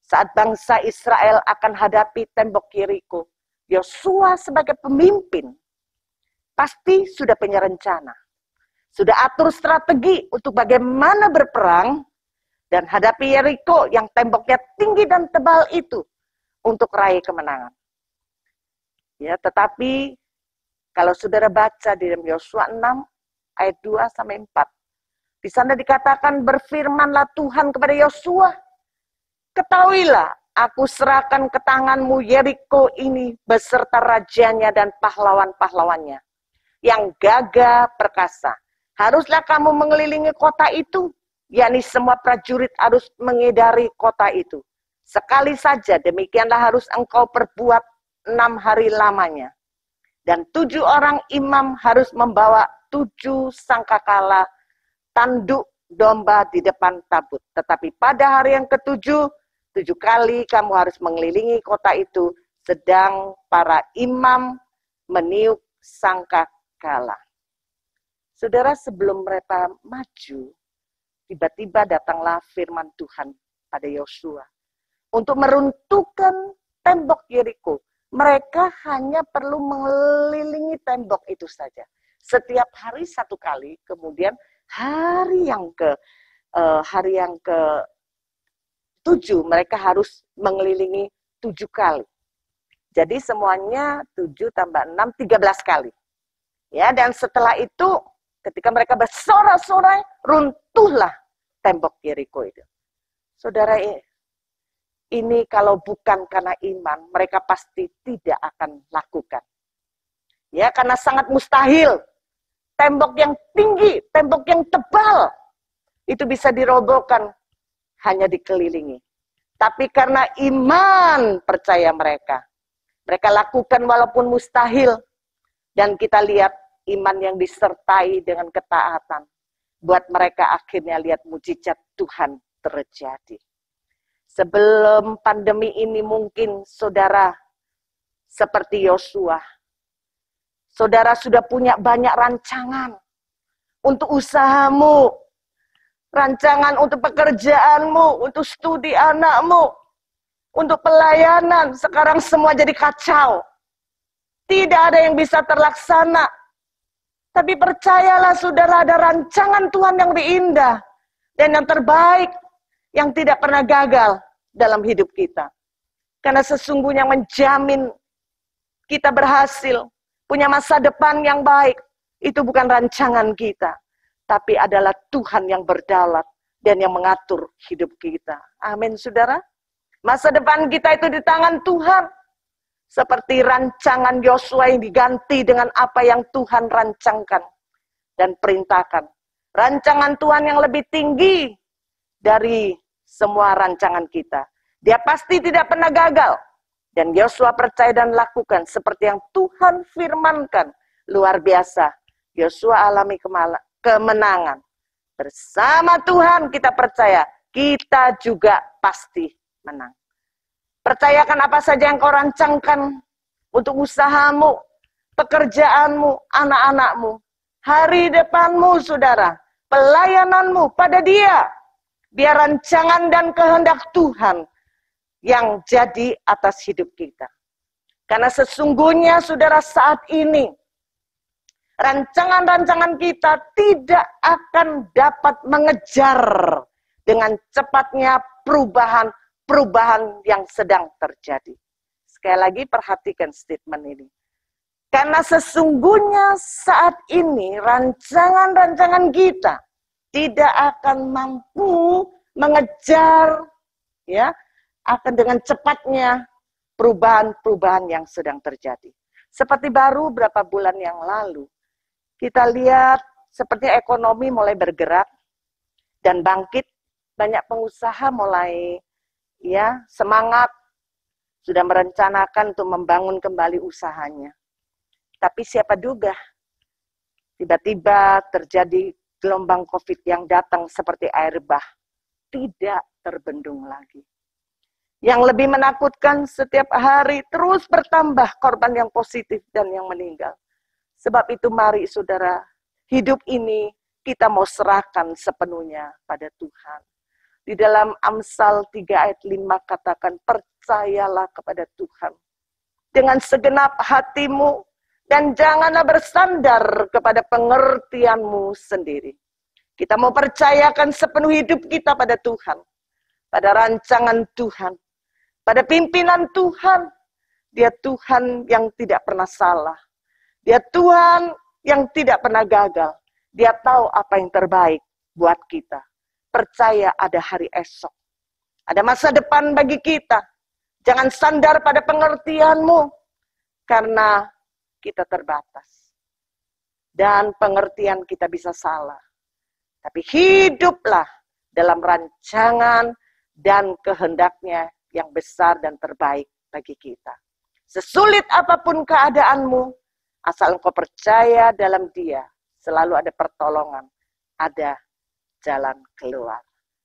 saat bangsa Israel akan hadapi tembok Yeriko, Yosua sebagai pemimpin pasti sudah punya rencana. Sudah atur strategi untuk bagaimana berperang dan hadapi Yeriko yang temboknya tinggi dan tebal itu untuk raih kemenangan. Ya, tetapi kalau saudara baca di dalam Yosua 6 ayat 2 sampai 4, di sana dikatakan berfirmanlah Tuhan kepada Yosua, ketahuilah aku serahkan ke tanganmu Yeriko ini beserta rajanya dan pahlawan-pahlawannya yang gagah perkasa. Haruslah kamu mengelilingi kota itu, yakni semua prajurit harus mengedari kota itu. Sekali saja, demikianlah harus engkau perbuat 6 hari lamanya. Dan 7 orang imam harus membawa 7 sangkakala tanduk domba di depan tabut. Tetapi pada hari yang ke-7, 7 kali kamu harus mengelilingi kota itu, sedang para imam meniup sangkakala. Saudara, sebelum mereka maju, tiba-tiba datanglah firman Tuhan pada Yosua. untuk meruntuhkan tembok Yeriko. Mereka hanya perlu mengelilingi tembok itu saja. Setiap hari satu kali, kemudian hari yang ke 7 mereka harus mengelilingi 7 kali. Jadi semuanya 7 tambah 6, 13 kali. Ya, dan setelah itu ketika mereka bersorak-sorai, runtuhlah tembok Yeriko itu. Saudara, ini kalau bukan karena iman, mereka pasti tidak akan lakukan. Ya, karena sangat mustahil. Tembok yang tinggi, tembok yang tebal, itu bisa dirobohkan hanya dikelilingi. Tapi karena iman percaya mereka lakukan walaupun mustahil. Dan kita lihat iman yang disertai dengan ketaatan. Buat mereka akhirnya lihat mujizat Tuhan terjadi. Sebelum pandemi ini mungkin saudara seperti Yosua. Saudara sudah punya banyak rancangan untuk usahamu, rancangan untuk pekerjaanmu, untuk studi anakmu, untuk pelayanan. Sekarang semua jadi kacau. Tidak ada yang bisa terlaksana. Tapi percayalah saudara, ada rancangan Tuhan yang lebih indah dan yang terbaik, yang tidak pernah gagal dalam hidup kita. Karena sesungguhnya menjamin kita berhasil, punya masa depan yang baik, itu bukan rancangan kita, tapi adalah Tuhan yang berdaulat dan yang mengatur hidup kita. Amin, saudara. Masa depan kita itu di tangan Tuhan. Seperti rancangan Yosua yang diganti dengan apa yang Tuhan rancangkan dan perintahkan. Rancangan Tuhan yang lebih tinggi dari semua rancangan kita. Dia pasti tidak pernah gagal. Dan Yosua percaya dan lakukan seperti yang Tuhan firmankan. Luar biasa. Yosua alami kemenangan. Bersama Tuhan kita percaya, kita juga pasti menang. Percayakan apa saja yang kau rancangkan untuk usahamu, pekerjaanmu, anak-anakmu, hari depanmu, saudara, pelayananmu pada Dia. Biar rancangan dan kehendak Tuhan yang jadi atas hidup kita. Karena sesungguhnya, saudara, saat ini, rancangan-rancangan kita tidak akan dapat mengejar dengan cepatnya perubahan yang sedang terjadi. Sekali lagi perhatikan statement ini. Karena sesungguhnya saat ini rancangan-rancangan kita tidak akan mampu mengejar ya akan dengan cepatnya perubahan-perubahan yang sedang terjadi. Seperti baru beberapa bulan yang lalu kita lihat seperti ekonomi mulai bergerak dan bangkit, banyak pengusaha mulai semangat, sudah merencanakan untuk membangun kembali usahanya. Tapi siapa duga, tiba-tiba terjadi gelombang COVID yang datang seperti air bah, tidak terbendung lagi. Yang lebih menakutkan, setiap hari terus bertambah korban yang positif dan yang meninggal. Sebab itu mari saudara, hidup ini kita mau serahkan sepenuhnya pada Tuhan. Di dalam Amsal 3 ayat 5 katakan, percayalah kepada Tuhan dengan segenap hatimu dan janganlah bersandar kepada pengertianmu sendiri. Kita mau percayakan sepenuh hidup kita pada Tuhan, pada rancangan Tuhan, pada pimpinan Tuhan. Dia Tuhan yang tidak pernah salah. Dia Tuhan yang tidak pernah gagal. Dia tahu apa yang terbaik buat kita. Percaya ada hari esok. Ada masa depan bagi kita. Jangan sandar pada pengertianmu. Karena kita terbatas. Dan pengertian kita bisa salah. Tapi hiduplah dalam rancangan dan kehendaknya yang besar dan terbaik bagi kita. Sesulit apapun keadaanmu, asal engkau percaya dalam Dia, selalu ada pertolongan, ada jalan keluar.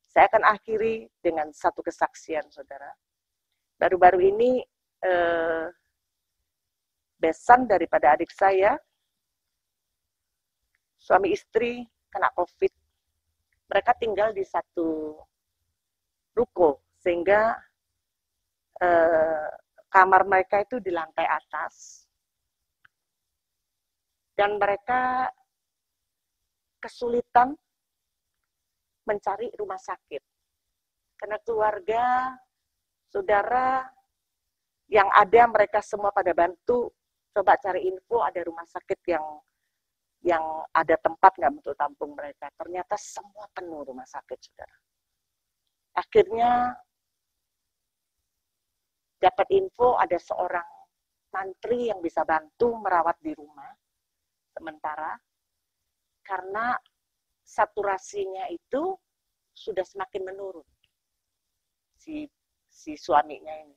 Saya akan akhiri dengan satu kesaksian, saudara. Baru-baru ini besan daripada adik saya, suami istri kena COVID. Mereka tinggal di satu ruko, sehingga kamar mereka itu di lantai atas. Dan mereka kesulitan mencari rumah sakit. Karena keluarga, saudara yang ada, mereka semua pada bantu, coba cari info ada rumah sakit yang ada tempat nggak untuk tampung mereka. Ternyata semua penuh rumah sakit, saudara. Akhirnya dapat info ada seorang mantri yang bisa bantu merawat di rumah sementara, karena saturasinya itu sudah semakin menurun si suaminya ini.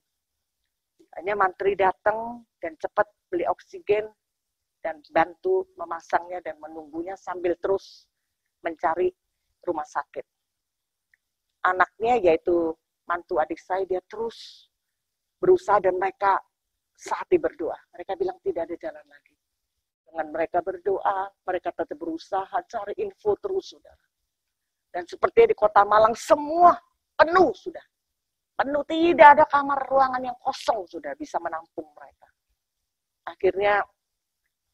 Hanya mantri datang dan cepat beli oksigen dan bantu memasangnya dan menunggunya sambil terus mencari rumah sakit. Anaknya yaitu mantu adik saya, dia terus berusaha dan mereka saat berdoa, mereka bilang tidak ada jalan lagi. Dengan mereka berdoa, mereka tetap berusaha cari info terus, saudara. Dan seperti di Kota Malang semua penuh sudah. Penuh, tidak ada kamar ruangan yang kosong sudah bisa menampung mereka. Akhirnya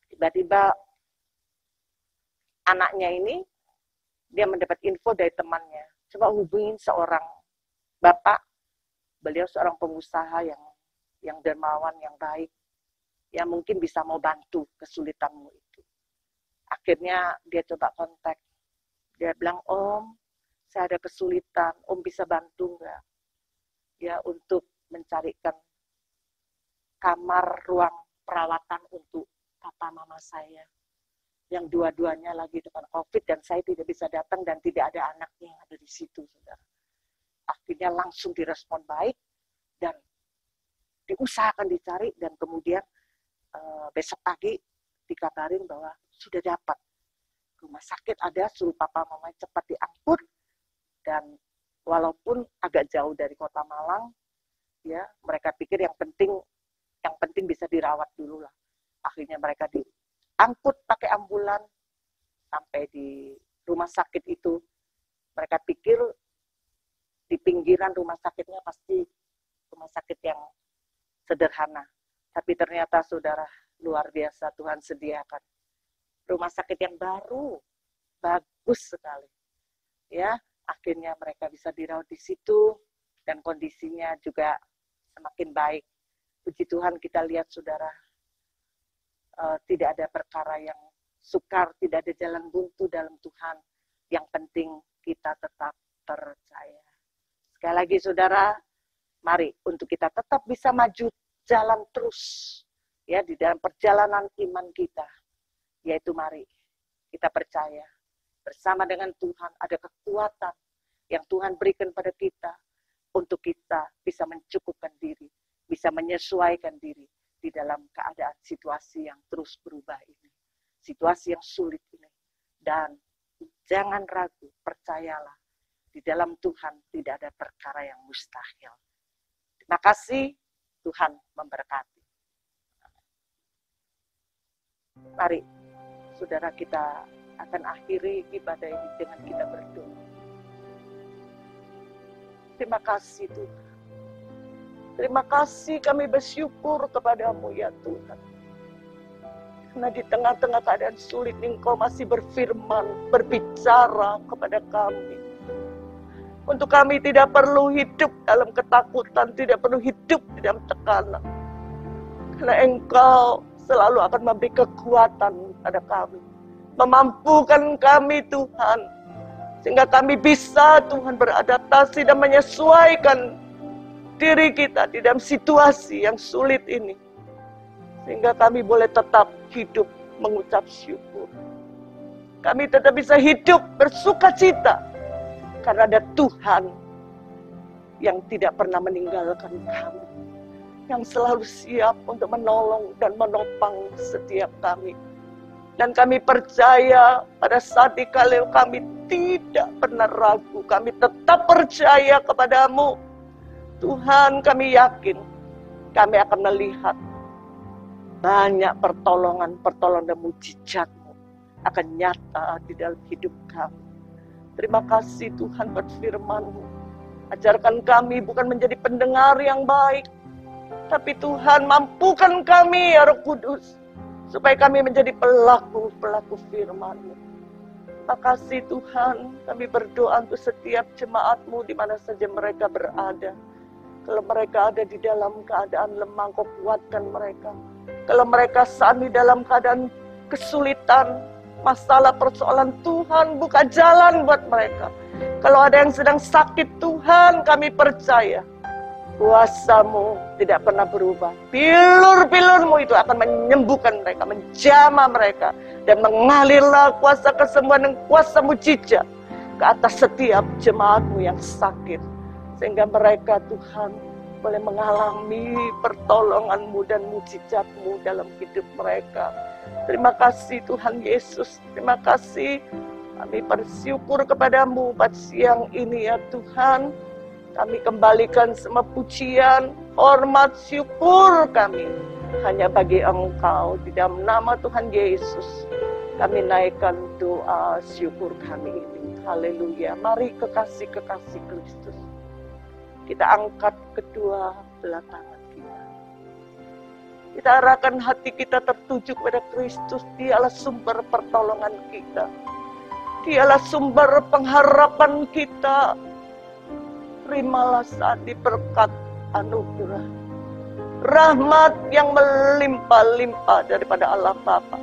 tiba-tiba anaknya ini, dia mendapat info dari temannya. Coba hubungin seorang bapak, beliau seorang pengusaha yang dermawan, yang baik, yang mungkin bisa mau bantu kesulitanmu itu. Akhirnya dia coba kontak. Dia bilang, Om, saya ada kesulitan, Om bisa bantu nggak? Ya, untuk mencarikan kamar ruang perawatan untuk papa mama saya. Yang dua-duanya lagi dengan COVID dan saya tidak bisa datang dan tidak ada anaknya yang ada di situ, saudara. Akhirnya langsung direspon baik dan diusahakan dicari dan kemudian besok pagi dikabarin bahwa sudah dapat rumah sakit ada, suruh papa mama cepat diangkut dan walaupun agak jauh dari Kota Malang, ya mereka pikir yang penting bisa dirawat dulu lah. Akhirnya mereka diangkut pakai ambulan sampai di rumah sakit itu. Mereka pikir di pinggiran rumah sakitnya pasti rumah sakit yang sederhana. Tapi ternyata saudara, luar biasa Tuhan sediakan rumah sakit yang baru, bagus sekali. Ya, akhirnya mereka bisa dirawat di situ dan kondisinya juga semakin baik. Puji Tuhan kita lihat saudara, tidak ada perkara yang sukar, tidak ada jalan buntu dalam Tuhan. Yang penting kita tetap percaya. Sekali lagi saudara, mari untuk kita tetap bisa maju jalan terus ya di dalam perjalanan iman kita, yaitu mari kita percaya bersama dengan Tuhan ada kekuatan yang Tuhan berikan pada kita untuk kita bisa mencukupkan diri, bisa menyesuaikan diri di dalam keadaan situasi yang terus berubah ini, situasi yang sulit ini. Dan jangan ragu, percayalah di dalam Tuhan tidak ada perkara yang mustahil. Terima kasih. Tuhan memberkati. Mari, saudara, kita akan akhiri ibadah ini dengan kita berdoa. Terima kasih Tuhan. Terima kasih, kami bersyukur kepadamu ya Tuhan. Karena di tengah-tengah keadaan sulit, Engkau masih berfirman, berbicara kepada kami. Untuk kami tidak perlu hidup dalam ketakutan, tidak perlu hidup di dalam tekanan. Karena Engkau selalu akan memberi kekuatan pada kami. Memampukan kami Tuhan. Sehingga kami bisa Tuhan beradaptasi dan menyesuaikan diri kita di dalam situasi yang sulit ini. Sehingga kami boleh tetap hidup mengucap syukur. Kami tetap bisa hidup bersukacita. Karena ada Tuhan yang tidak pernah meninggalkan kami. Yang selalu siap untuk menolong dan menopang setiap kami. Dan kami percaya pada saat dikala kami tidak pernah ragu. Kami tetap percaya kepadamu. Tuhan, kami yakin kami akan melihat banyak pertolongan dan mujizat-Mu akan nyata di dalam hidup kami. Terima kasih Tuhan buat firman-Mu. Ajarkan kami bukan menjadi pendengar yang baik, Tapi Tuhan, mampukan kami ya Roh Kudus, supaya kami menjadi pelaku-pelaku firman-Mu. Makasih Tuhan, kami berdoa untuk setiap jemaat-Mu di mana saja mereka berada. Kalau mereka ada di dalam keadaan lemah, Kau kuatkan mereka. Kalau mereka saat ini dalam keadaan kesulitan, masalah, persoalan, Tuhan buka jalan buat mereka. Kalau ada yang sedang sakit, Tuhan, kami percaya kuasa-Mu tidak pernah berubah. Pilur-pilur-Mu itu akan menyembuhkan mereka, menjamah mereka, dan mengalirlah kuasa kesembuhan dan kuasa mujizat ke atas setiap jemaat-Mu yang sakit. Sehingga mereka, Tuhan, boleh mengalami pertolongan-Mu dan mujizat-Mu dalam hidup mereka. Terima kasih Tuhan Yesus, terima kasih. Kami bersyukur kepada-Mu pada siang ini ya Tuhan. Kami kembalikan semua pujian, hormat, syukur kami hanya bagi Engkau. Di dalam nama Tuhan Yesus, kami naikkan doa syukur kami ini. Haleluya. Mari kekasih-kekasih Kristus, kita angkat kedua belah tangan kita. Kita arahkan hati kita tertuju kepada Kristus. Dialah sumber pertolongan kita. Dialah sumber pengharapan kita. Terimalah saat di berkat anugerah, rahmat yang melimpah-limpah daripada Allah Bapa,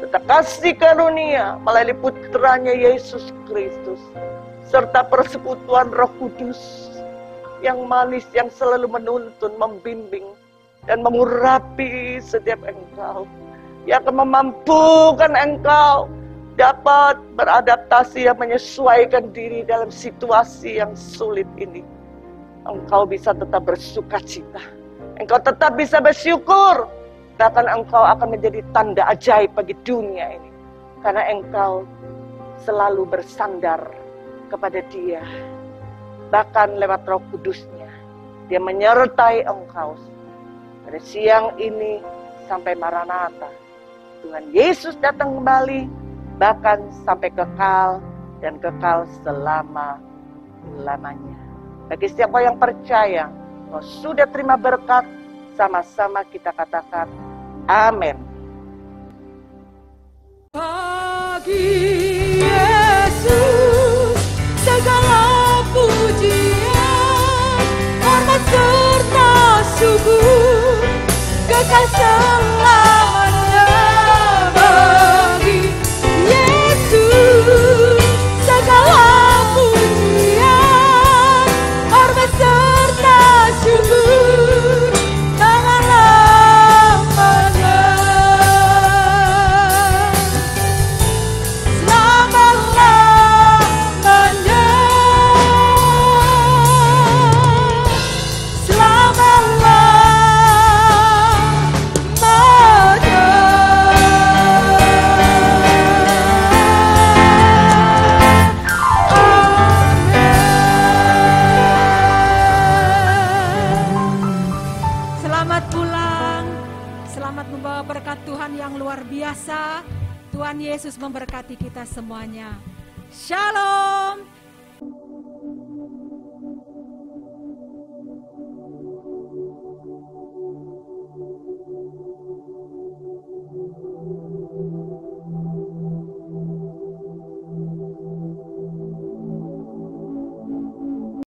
serta kasih karunia melalui putranya Yesus Kristus, serta persekutuan Roh Kudus yang manis, yang selalu menuntun, membimbing, dan mengurapi setiap engkau, yang akan memampukan engkau dapat beradaptasi dan menyesuaikan diri dalam situasi yang sulit ini. Engkau bisa tetap bersukacita, engkau tetap bisa bersyukur, bahkan engkau akan menjadi tanda ajaib bagi dunia ini, karena engkau selalu bersandar kepada Dia. Bahkan lewat Roh Kudusnya, Dia menyertai engkau pada siang ini sampai Maranatha. Tuhan Yesus datang kembali, bahkan sampai kekal dan kekal selama-lamanya. Bagi siapa yang percaya, kau sudah terima berkat, sama-sama kita katakan, amin. Bagi Yesus segala pujian, hormat serta syukur, kekal selamanya. Bagi Yesus segala pujian, hormat serta syukur, selama-lamanya. Selama-lamanya. Tuhan Yesus memberkati kita semuanya. Shalom.